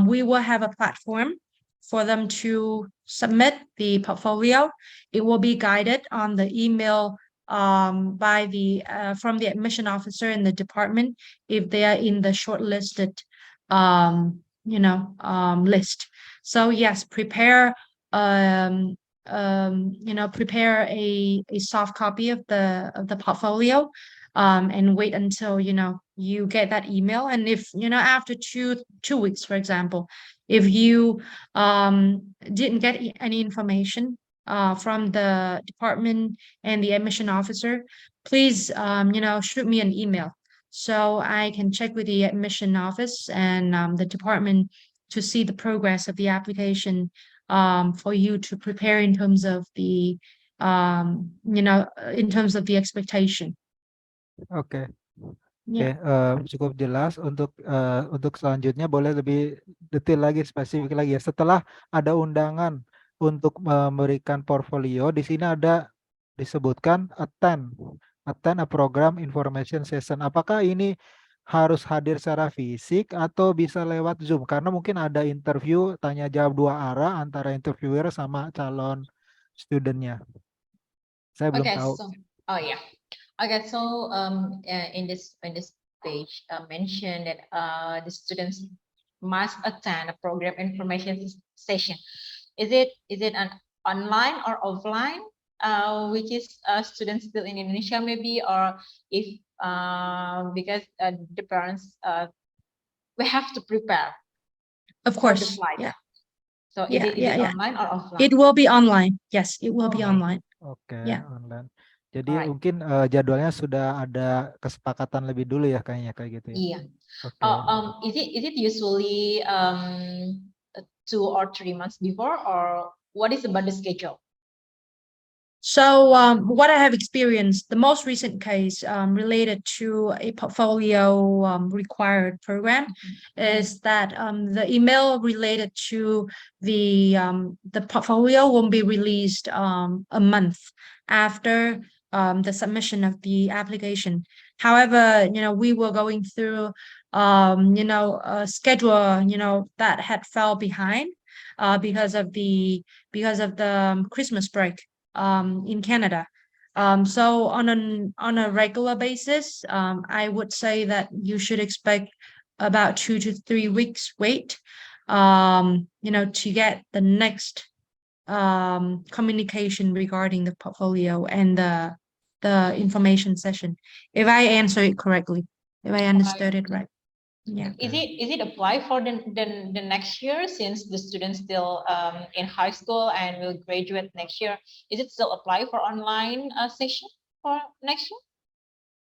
we will have a platform for them to submit the portfolio. It will be guided on the email by from the admission officer in the department if they are in the shortlisted list. So yes, prepare prepare a soft copy of the portfolio, and wait until you get that email. And if after two weeks, for example, if you didn't get any information from the department and the admission officer, please shoot me an email so I can check with the admission office and the department to see the progress of the application, for you to prepare in terms of the expectation. Oke. Yeah. Cukup jelas. Untuk selanjutnya boleh lebih detail lagi, spesifik lagi ya. Setelah ada undangan untuk memberikan portfolio, di sini ada disebutkan attend a program information session. Apakah ini harus hadir secara fisik atau bisa lewat Zoom? Karena mungkin ada interview tanya jawab 2 arah antara interviewer sama calon studentnya. Saya belum tahu. Okay, so in this page mentioned that the students must attend a program information session. Is it an online or offline? Which is students still in Indonesia maybe, or if because the parents we have to prepare Of for the course. flight. Yeah. So is Yeah. it Yeah. Yeah. online or offline? It will be online. Yes, it will be Okay. online. Oke, Yeah. online. Jadi Alright. mungkin jadwalnya sudah ada kesepakatan lebih dulu ya kayaknya kayak gitu ya. Yeah. Oke. Is it usually 2 or 3 months before, or what is about the schedule? So what I have experienced, the most recent case related to a portfolio required program is that the email related to the portfolio will be released a month after the submission of the application. However, we were going through a schedule that had fell behind because of the Christmas break in Canada. So on a regular basis, I would say that you should expect about 2 to 3 weeks wait, to get the next communication regarding the portfolio and the information session. If I answer it correctly, if I understood it right. Yeah. Is it apply for the next year, since the students still in high school and will graduate next year? Is it still apply for online session for next year?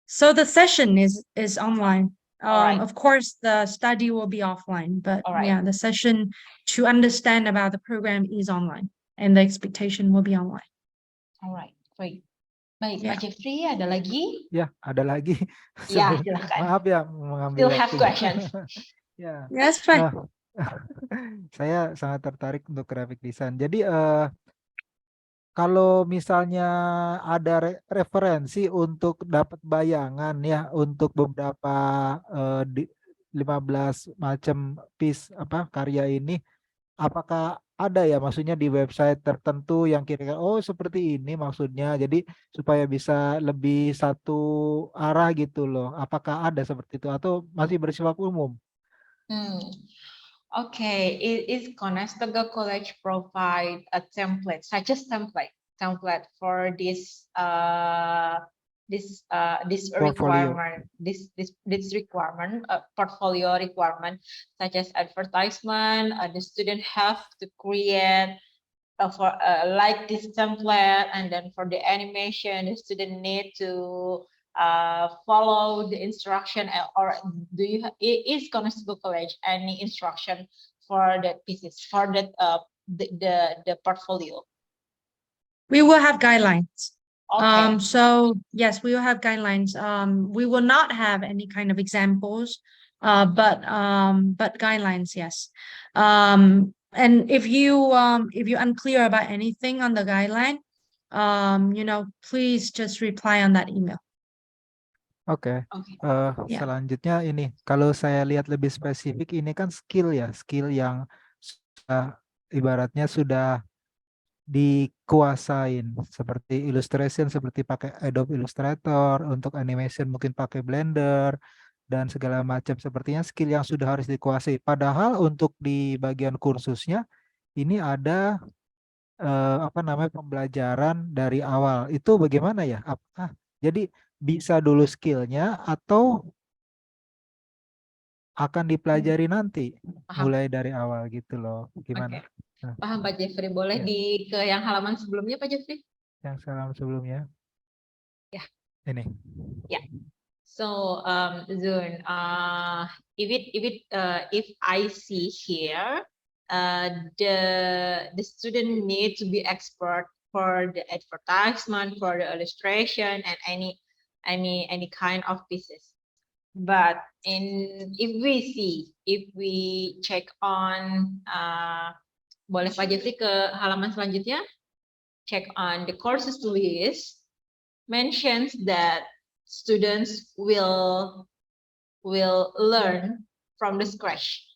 So the session is online. Alright. Of course, the study will be offline, but Alright. yeah, the session to understand about the program is online, and the expectation will be online. Alright, great. Baik, Yeah. Pak Jeffrey, ada lagi? Ya, ada lagi. Ya, Sebelum- silakan. Maaf ya mengambil Still have waktu. questions. Ya. That's fine. Saya sangat tertarik untuk graphic design. Jadi kalau misalnya ada referensi untuk dapat bayangan ya untuk beberapa 15 macam piece karya ini, apakah ada ya maksudnya di website tertentu yang kira-kira seperti ini maksudnya, jadi supaya bisa lebih satu arah gitu loh. Apakah ada seperti itu atau masih bersifat umum? Okay, is Conestoga College provide a template, such as template for this Portfolio. requirement, this requirement, portfolio requirement, such as advertisement. The student have to create for like this template, and then for the animation, the student need to follow the instruction, or is Conestoga College any instruction for that pieces, for that the portfolio? We will have guidelines. Okay. So yes, we will have guidelines. We will not have any kind of examples, but guidelines, yes. And if you unclear about anything on the guideline, please just reply on that email. Oke. Okay. Ya. Selanjutnya ini, kalau saya lihat lebih spesifik, ini kan skill ya, skill yang ibaratnya sudah dikuasain, seperti illustration, seperti pakai Adobe Illustrator, untuk animation mungkin pakai Blender, dan segala macam, sepertinya skill yang sudah harus dikuasai. Padahal untuk di bagian kursusnya, ini ada pembelajaran dari awal. Itu bagaimana ya? Jadi bisa dulu skillnya atau akan dipelajari nanti? Paham. Mulai dari awal gitu loh. Gimana? Okay. Paham Pak Jeffrey. Boleh Ya. ke yang halaman sebelumnya Pak Jeffrey? Yang halaman sebelumnya. Ya. Ini. Ya. So Zune, if I see here, the student need to be expert for the advertisement, for the illustration, and any kind of pieces. But if we check on, boleh Pak Jeffrey ke halaman selanjutnya? Check on the courses list, mentions that students will learn from the scratch.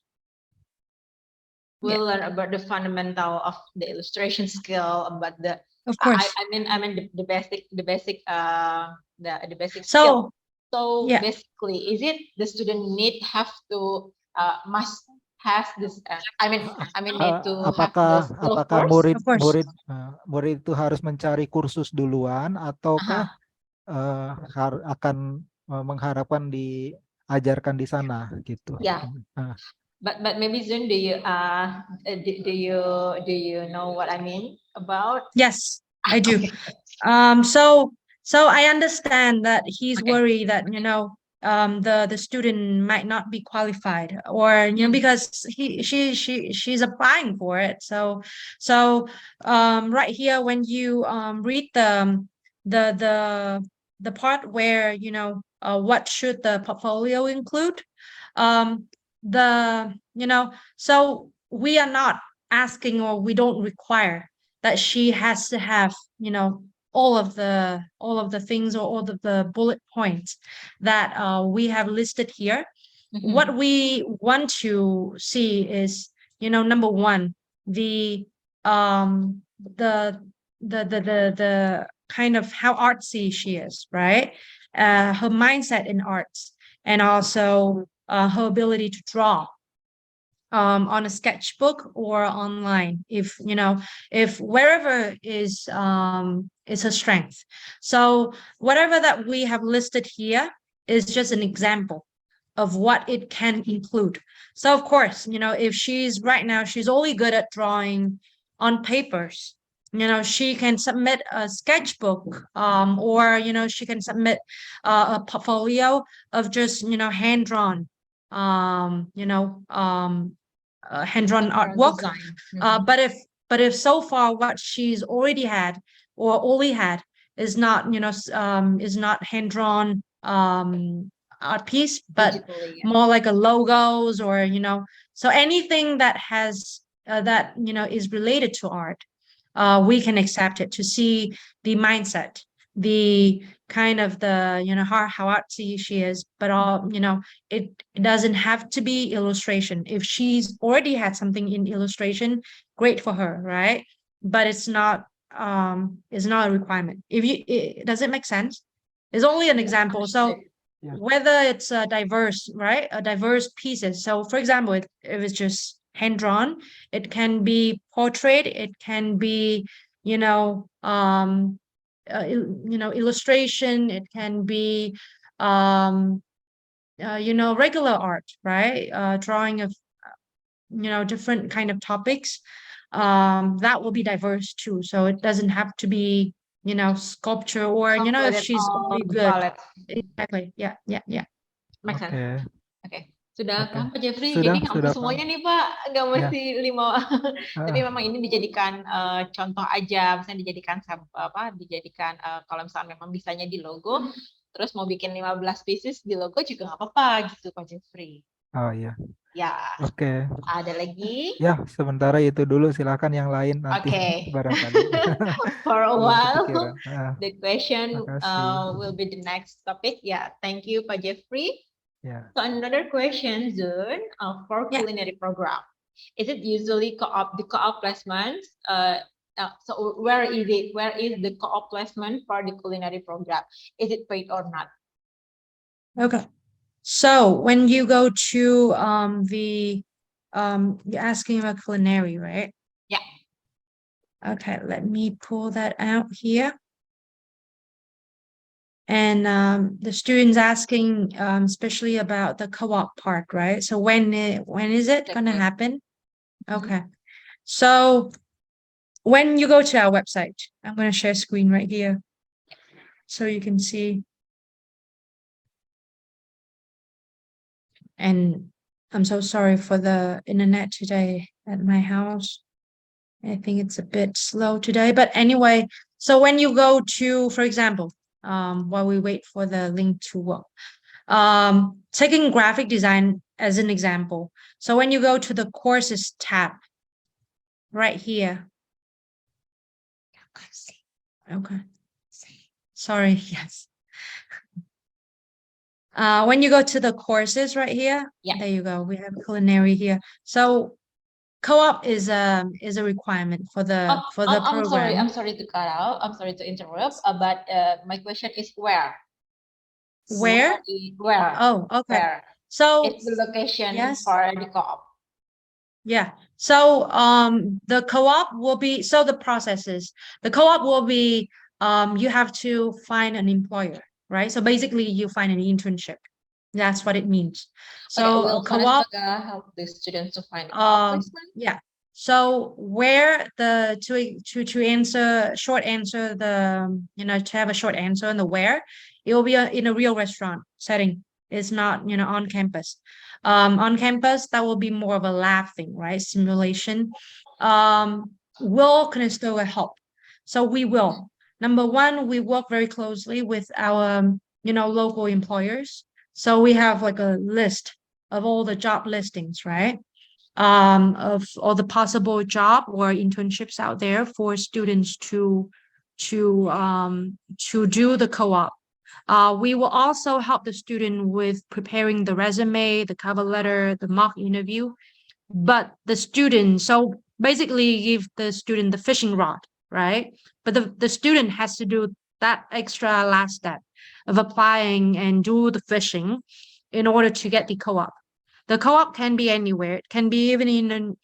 We'll learn about the fundamental of the illustration skill, about the Of course. I mean the basic So skill. So yeah. basically, is it the student have to must has this? I mean need to Apakah have the skill apakah first? Of course. murid itu harus mencari kursus duluan ataukah akan mengharapkan ajarkan di sana gitu. Yeah. Ah, But maybe Zune, do you know what I mean about? Yes, I do. Okay. So I understand that he's Okay. worried that, the student might not be qualified, or, because she's applying for it. So right here, when you read the part where, what should the portfolio include, um so we are not asking, or we don't require that she has to have, all of the things, or all of the bullet points that we have listed here. What we want to see is, number one, the um the kind of how artsy she is, right? Her mindset in arts, and also her ability to draw on a sketchbook or online, if if wherever is her strength. So whatever that we have listed here is just an example of what it can include. So of course, if she's right now, she's only good at drawing on papers, she can submit a sketchbook, or she can submit a portfolio of just hand drawn, hand-drawn artwork. Design. But if so far what she's already had, or only had, is not is not hand-drawn art piece, but Digitally, yeah. more like a logos, or so anything that has that is related to art, we can accept it, to see the mindset, the kind of the how artsy she is. But all it doesn't have to be illustration. If she's already had something in illustration, great for her, right? But it's not a requirement. Does it make sense? It's only an example. So Yeah. whether it's a diverse, right, a diverse pieces. So for example, if it's just hand drawn, it can be portrait, it can be illustration, it can be regular art, right? Drawing of different kind of topics, that will be diverse too. So it doesn't have to be sculpture, or if she's only good. Exactly. Yeah. Make sense. Oke. Oke. Sudah Oke. kan Pak Jeffrey? Sudah, Jadi hampir sudah, semuanya Pak. nih Pak, nggak Ya. mesti 5. Tapi Ah, memang ini dijadikan contoh aja, misalnya dijadikan dijadikan kalau misalnya memang bisanya di logo, terus mau bikin 15 pieces di logo juga nggak apa-apa gitu Pak Jeffrey. oh iya. Ya, Oke. ada lagi? Ya, sementara itu dulu, silakan yang lain nanti Oke. barangkali. For a Belum while, kepikiran. Ah, the question makasih. will be the next topic. Yeah, thank you Pak Jeffrey. Ya. So another question, Zune, for Yeah. culinary program. Is it usually the co-op placement? So where is it? Where is the co-op placement for the culinary program? Is it paid or not? Okay. So when you go to you're asking about culinary, right? Yeah. Okay, let me pull that out here. And the students asking especially about the co-op part, right? So when is it gonna happen? Okay. So when you go to our website, I'm gonna share screen right here so you can see. And I'm so sorry for the internet today at my house. I think it's a bit slow today, but anyway, so when you go to, for example, while we wait for the link to work, taking graphic design as an example. So when you go to the courses tab right here. Okay. Sorry, yes. When you go to the courses right here, Yeah. there you go. We have culinary here. So co-op is a requirement for the program. I'm sorry to cut out. I'm sorry to interrupt. But my question is where? Where? Where? Oh, okay. Where? So It's the location yes. for the co-op. Yeah. So the co-op will be, so the process is, the co-op will be you have to find an employer, right? So basically you find an internship. That's what it means. Okay, So will co-op, Conestoga help the students to find a co-op placement? yeah. So where to answer short answer the to have a short answer on the where, it will be in a real restaurant setting. It's not on campus. On campus that will be more of a lab thing, right? Simulation. Will Conestoga help? So we will. Number one, we work very closely with our local employers. So we have like a list of all the job listings, right? Of all the possible job or internships out there for students to do the co-op. We will also help the student with preparing the resume, the cover letter, the mock interview. But the student, so basically give the student the fishing rod, right? But the student has to do that extra last step of applying and do the fishing in order to get the co-op. The co-op can be anywhere. It can be even in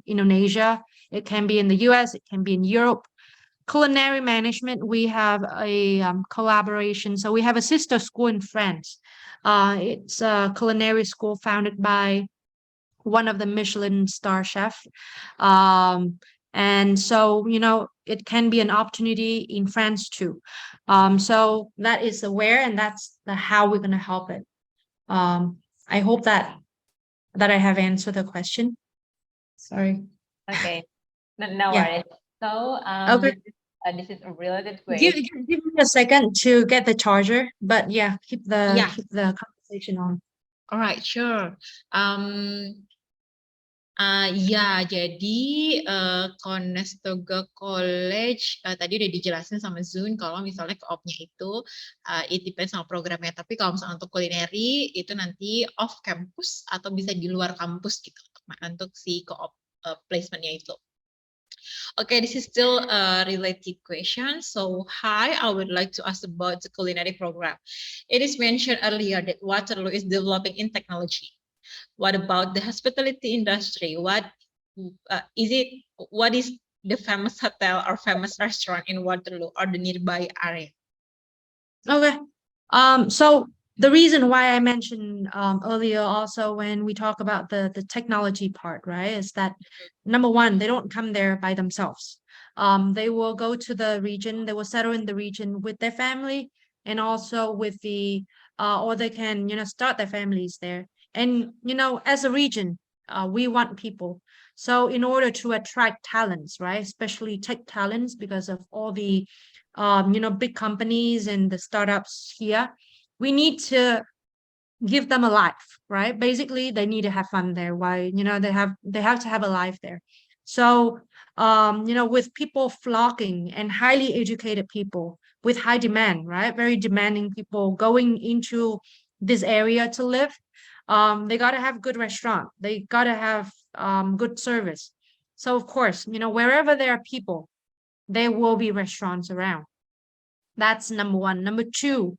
Indonesia. It can be in the US. It can be in Europe. Culinary management, we have a collaboration. So we have a sister school in France. It's a culinary school founded by one of the Michelin star chef. And so, it can be an opportunity in France too. So that is the where, and that's the how we're going to help it. I hope that I have answered the question. Sorry. Okay, no Yeah. worries. So Okay. this is a really good Give question. me a second to get the charger, but yeah, keep the Yeah. conversation on. Alright, sure. Ya, jadi Conestoga College tadi udah dijelasin sama Zune kalau misalnya co-op-nya itu it depends sama programnya. Tapi kalau misalnya untuk kulineri itu nanti off campus atau bisa di luar kampus gitu untuk si co-op placement-nya itu. Okay, this is still a related question. So, hi, I would like to ask about the culinary program. It is mentioned earlier that Waterloo is developing in technology. What about the hospitality industry? What is the famous hotel or famous restaurant in Waterloo or the nearby area? Okay. So the reason why I mentioned earlier also when we talk about the technology part, right, is that number one, they don't come there by themselves. They will go to the region, they will settle in the region with their family and also with the or they can start their families there. And as a region, we want people. So in order to attract talents, right, especially tech talents, because of all the big companies and the startups here, we need to give them a life, right? Basically, they need to have fun there. Why, they have to have a life there. So, with people flocking and highly educated people with high demand, right? Very demanding people going into this area to live. They got to have good restaurant. They got to have good service. So of course, wherever there are people, there will be restaurants around. That's number one. Number two,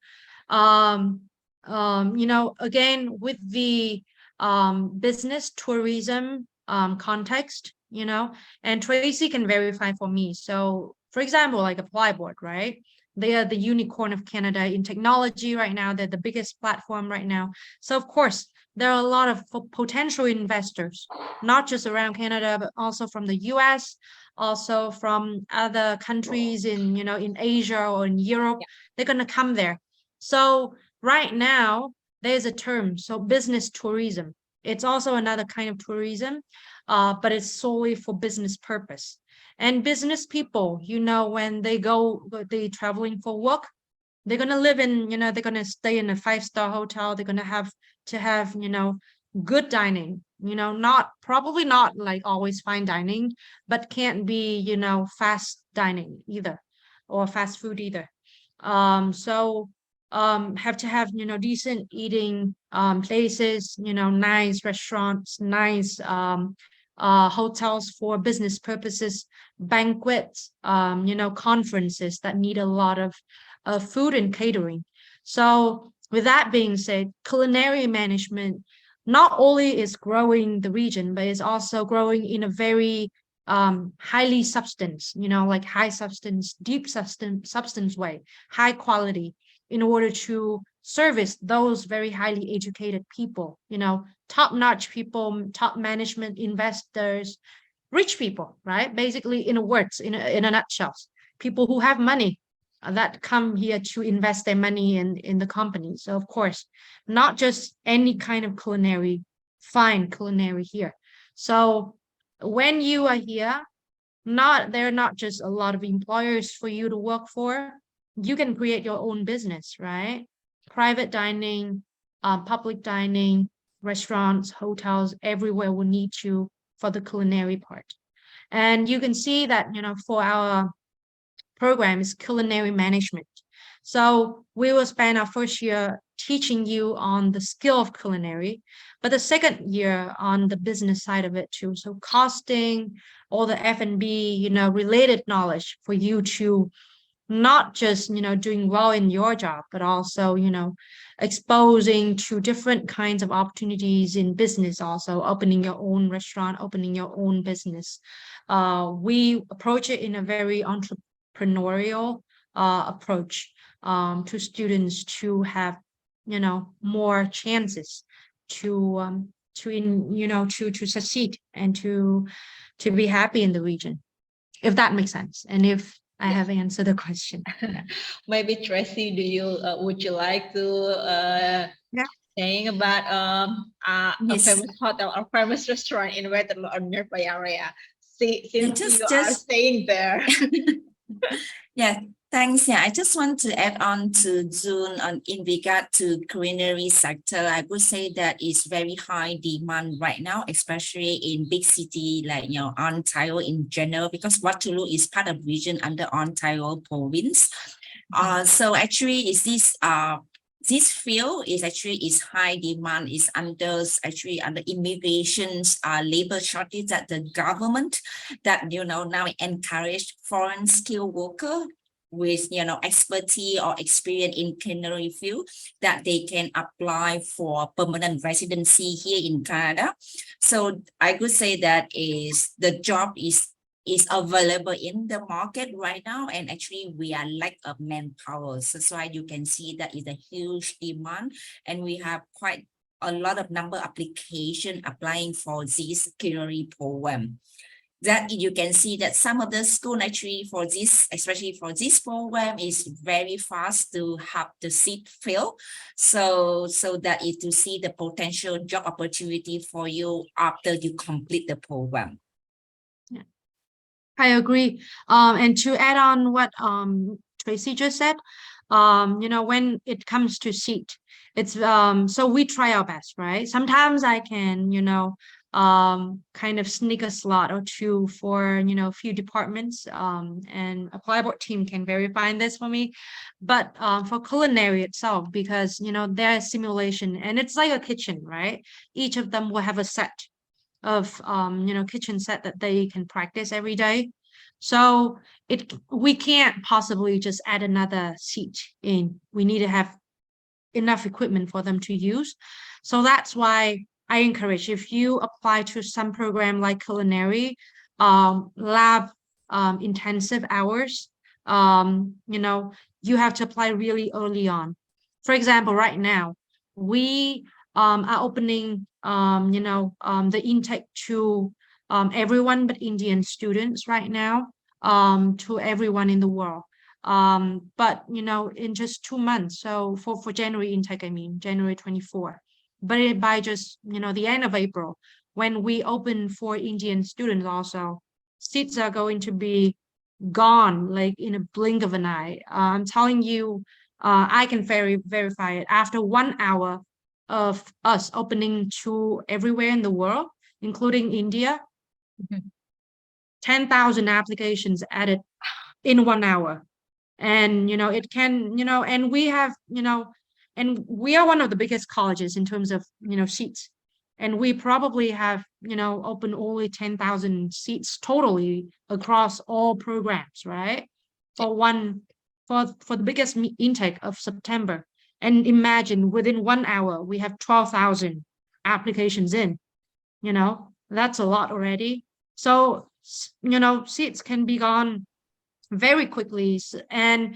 again, with the business tourism context, and Tracy can verify for me. So for example, like a Flyboard, right? They are the unicorn of Canada in technology right now. They're the biggest platform right now. So of course, there are a lot of potential investors, not just around Canada, but also from the US, also from other countries in Asia or in Europe. They're going to come there. So right now there's a term, so business tourism. It's also another kind of tourism, but it's solely for business purpose. And business people, when they traveling for work, they're going to live in, they're going to stay in a 5-star hotel. They're going to have good dining, probably not like always fine dining, but can't be, fast dining either or fast food either. So have to have, decent eating places, nice restaurants, nice hotels for business purposes, banquets, conferences that need a lot of food and catering. So with that being said, culinary management not only is growing the region, but is also growing in a very highly substance, like high substance, deep substance way, high quality. in order to service those very highly educated people, top-notch people, top management, investors, rich people, right? Basically, in a words, in a nutshell, people who have money that come here to invest their money in the company. So of course, not just any kind of fine culinary here. So when you are here, there are not just a lot of employers for you to work for. You can create your own business, right? Private dining, public dining, restaurants, hotels, everywhere will need you for the culinary part. And you can see that, for our program is culinary management. So we will spend our first year teaching you on the skill of culinary, but the second year on the business side of it too. So costing, all the F&B, related knowledge for you to not just, doing well in your job, but also, exposing to different kinds of opportunities in business, also opening your own restaurant, opening your own business. We approach it in a very entrepreneurial approach to students to have, more chances to succeed and to be happy in the region, if that makes sense. And if I have answered the question. Maybe Tracy, would you like to saying about a Yes. famous hotel or famous restaurant in Waterloo or nearby area? Since you are just staying there. Yeah, thanks. Yeah, I just want to add on to Zune in regard to culinary sector. I would say that it's very high demand right now, especially in big city like Ontario in general, because Waterloo is part of region under Ontario province. So actually, this field is high demand, is under immigrations, labor shortage that the government that now encourage foreign skilled worker with expertise or experience in culinary field that they can apply for permanent residency here in Canada. So I could say that the job is available in the market right now, and actually we are lack of manpower. So that's why you can see that is a huge demand, and we have quite a lot of number of application applying for this culinary program. That you can see that some of the school actually for this, especially for this program, is very fast to have the seat fill. So that is to see the potential job opportunity for you after you complete the program. I agree. And to add on what Tracy just said, when it comes to seat, it's so we try our best, right? Sometimes I can, kind of sneak a slot or two for, a few departments, and a 𝒊𝒏𝒕 team can verify this for me. But for culinary itself, because, there's simulation and it's like a kitchen, right? Each of them will have a set of kitchen set that they can practice every day. So we can't possibly just add another seat in. We need to have enough equipment for them to use. So that's why I encourage, if you apply to some program like culinary, lab intensive hours, you have to apply really early on. For example, right now we are opening the intake to everyone but Indian students right now, to everyone in the world. But in just 2 months, so for January intake, I mean January 24. But by just the end of April, when we open for Indian students also, seats are going to be gone like in a blink of an eye. I'm telling you, I can verify it. After 1 hour of us opening to everywhere in the world, including India, 10,000 applications added in 1 hour. And it can, and we have, and we are one of the biggest colleges in terms of seats, and we probably have open only 10,000 seats totally across all programs, right? For the biggest intake of September. And imagine within 1 hour we have 12,000 applications in. That's a lot already. So seats can be gone very quickly, and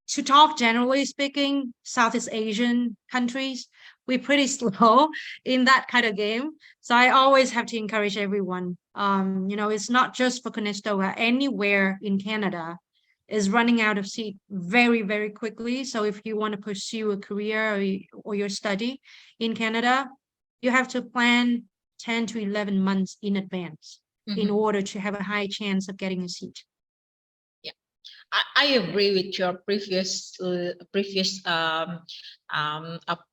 to talk generally speaking, Southeast Asian countries, we're pretty slow in that kind of game. So I always have to encourage everyone. It's not just for Conestoga, anywhere in Canada is running out of seat very, very quickly. So if you want to pursue a career or your study in Canada, you have to plan 10 to 11 months in advance in order to have a high chance of getting a seat. I agree with your previous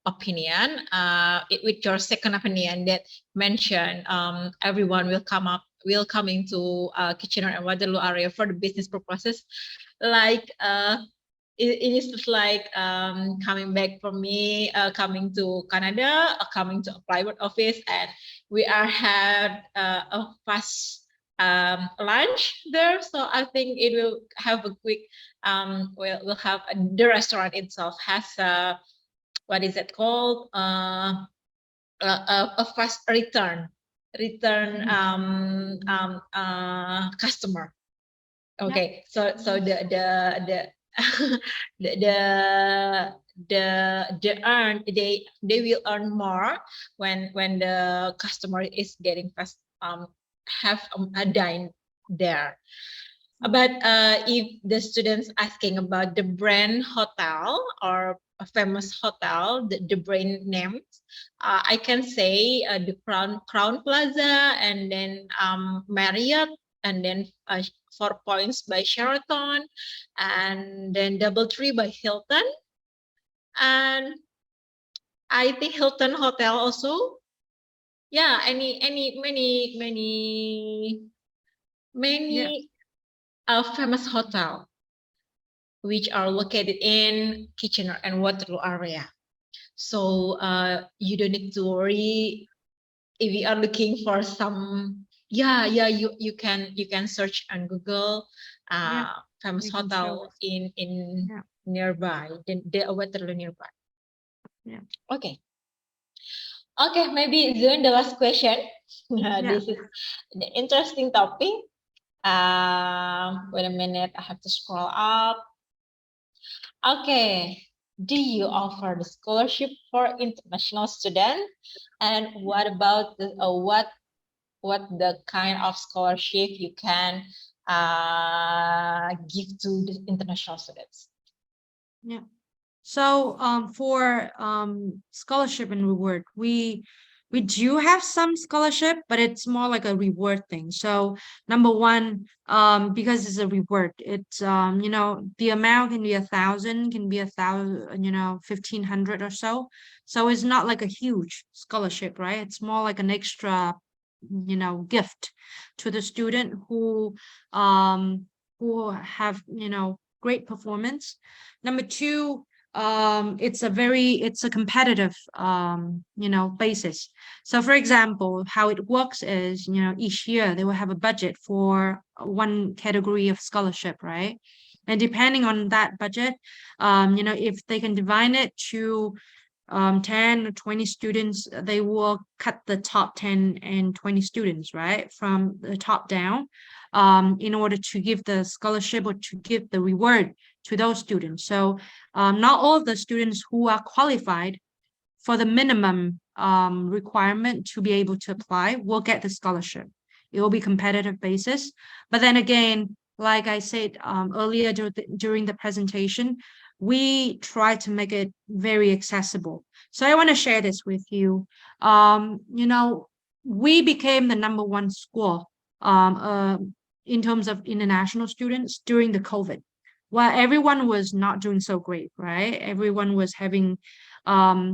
opinion. With your second opinion that mentioned everyone will come into Kitchener and Waterloo area for the business purposes. Like it is like coming back for me, coming to Canada, coming to a private office, and we had a fast lunch there. So I think it will have a quick we'll have the restaurant itself has what is it called, a fast return customer. Okay, so the they will earn more when the customer is getting fast have a dine there. But if the students asking about the brand hotel or a famous hotel, the brand names, I can say the Crown Plaza, and then Marriott, and then 4 Points by Sheraton, and then DoubleTree by Hilton, and I think Hilton Hotel also. Yeah, many famous hotel which are located in Kitchener and Waterloo area. So you don't need to worry if you are looking for some. You can search on Google famous hotel in nearby the Waterloo nearby. Yeah. Okay, maybe Zune, the last question. This is the interesting topic. Wait a minute, I have to scroll up. Okay, do you offer the scholarship for international students? And what about the what the kind of scholarship you can give to the international students? Yeah. So for scholarship and reward, we do have some scholarship, but it's more like a reward thing. So number one, because it's a reward, it's the amount can be 1,000, can be 1,000, 1,500 or so. So it's not like a huge scholarship, right? It's more like an extra gift to the student who have great performance. Number two, it's a competitive basis. So for example, how it works is each year they will have a budget for one category of scholarship, right? And depending on that budget, if they can divide it to 10 or 20 students, they will cut the top 10 and 20 students, right, from the top down, in order to give the scholarship or to give the reward to those students. So not all of the students who are qualified for the minimum requirement to be able to apply will get the scholarship. It will be competitive basis. But then again, like I said earlier during the presentation, we try to make it very accessible. So I want to share this with you. We became the #1 school in terms of international students during the COVID. Well, everyone was not doing so great, right? Everyone was having, a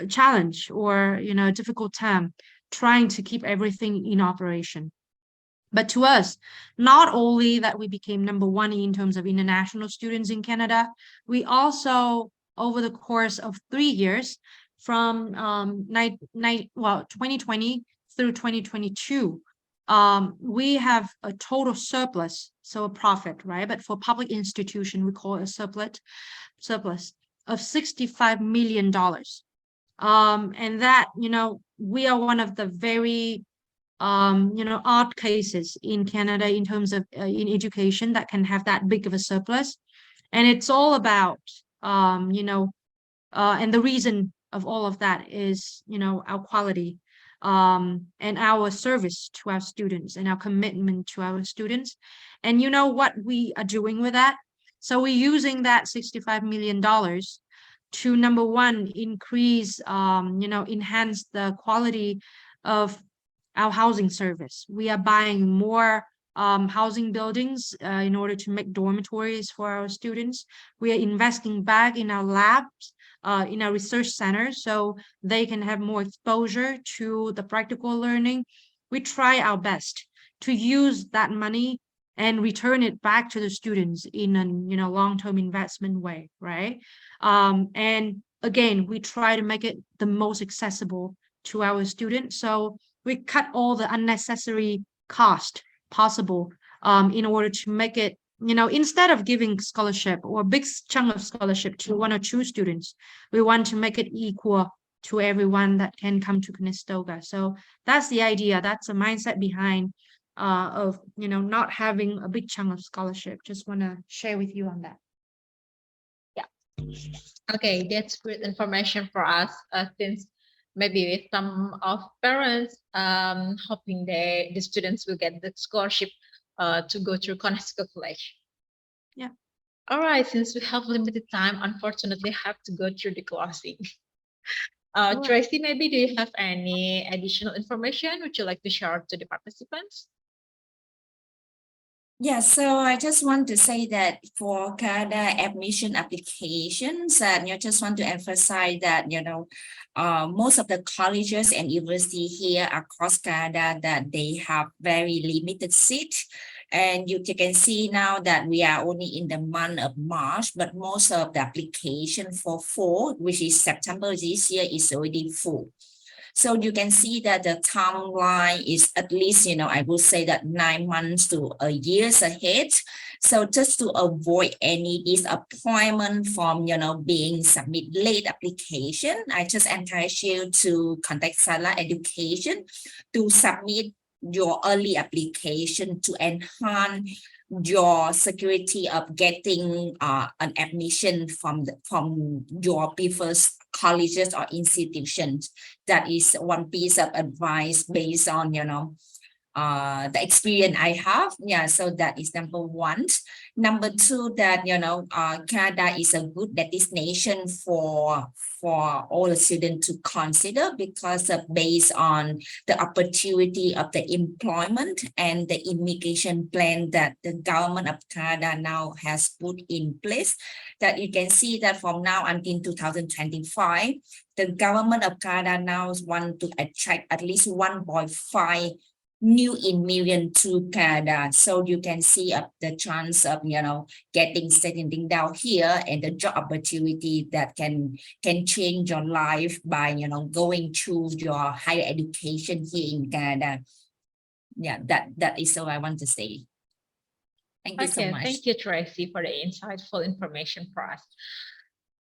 challenge or, a difficult time trying to keep everything in operation. But to us, not only that we became #1 in terms of international students in Canada, we also, over the course of 3 years, from 2020 through 2022, we have a total surplus, so a profit, right? But for public institution, we call it a surplus of $65 million. And that, we are one of the very odd cases in Canada in terms of in education that can have that big of a surplus. And it's all about, and the reason of all of that is, our quality and our service to our students and our commitment to our students. And you know what we are doing with that? So we're using that $65 million to, number one, increase, enhance the quality of our housing service. We are buying more housing buildings in order to make dormitories for our students. We are investing back in our labs, in our research centers, so they can have more exposure to the practical learning. We try our best to use that money and return it back to the students in a long-term investment way, right? And again, we try to make it the most accessible to our students. So we cut all the unnecessary cost possible in order to make it, instead of giving scholarship or a big chunk of scholarship to one or two students, we want to make it equal to everyone that can come to Conestoga. So that's the idea. That's the mindset behind of, not having a big chunk of scholarship. Just want to share with you on that. Okay, that's great information for us, since maybe with some of parents hoping the students will get the scholarship to go through Conestoga College. Yeah. All right, since we have limited time, unfortunately, I have to go through the closing. Sure. Tracy, maybe do you have any additional information would you like to share to the participants? Yeah, so I just want to say that for Canada admission applications, and I just want to emphasize that, most of the colleges and universities here across Canada, that they have very limited seats. And you can see now that we are only in the month of March, but most of the application for fall, which is September this year, is already full. So you can see that the timeline is at least, I would say that 9 months to a year ahead. So just to avoid any disappointment from, being submit late application, I just encourage you to contact Sala Education to submit your early application to enhance your security of getting an admission from your preferred colleges or institutions. That is one piece of advice based on the experience I have. Yeah, so that is number one. Number two, that Canada is a good destination for all the students to consider, because based on the opportunity of the employment and the immigration plan that the government of Canada now has put in place. That you can see that from now until 2025, the government of Canada now wants to attract at least 1.5 new immigrants to Canada. So you can see the chance of, getting settling down here, and the job opportunity that can change your life by, going through your higher education here in Canada. Yeah, that is all I want to say. Thank you so much. Thank you, Tracy, for the insightful information for us.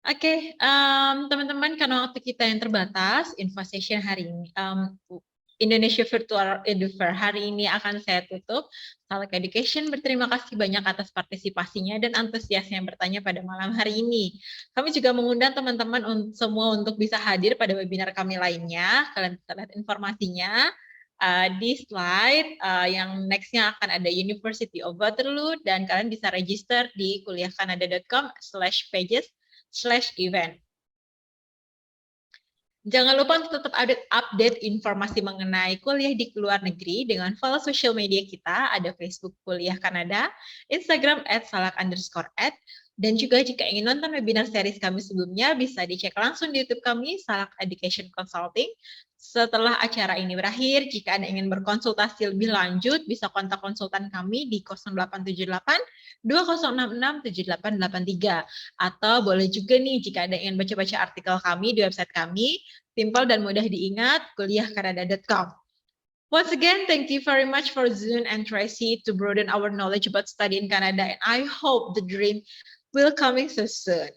Oke, teman-teman, karena waktu kita yang terbatas, info session hari ini, Indonesia Virtual Edu Fair hari ini akan saya tutup. Salak Education berterima kasih banyak atas partisipasinya dan antusiasnya yang bertanya pada malam hari ini. Kami juga mengundang teman-teman semua untuk bisa hadir pada webinar kami lainnya. Kalian bisa lihat informasinya di slide. Yang nextnya akan ada University of Waterloo, dan kalian bisa register di kuliahkanada.com/pages/event. Jangan lupa untuk tetap update informasi mengenai kuliah di luar negeri dengan follow sosial media kita, ada Facebook Kuliah Kanada, Instagram @salak_ed, dan juga jika ingin nonton webinar series kami sebelumnya, bisa dicek langsung di YouTube kami, Salak Education Consulting. Setelah acara ini berakhir, jika Anda ingin berkonsultasi lebih lanjut, bisa kontak konsultan kami di 0878 2066 7883. Atau boleh juga nih, jika Anda ingin baca-baca artikel kami di website kami, simple dan mudah diingat, kuliahkanada.com. Once again, thank you very much for Zune and Tracy to broaden our knowledge about study in Canada, and I hope the dream will coming so soon.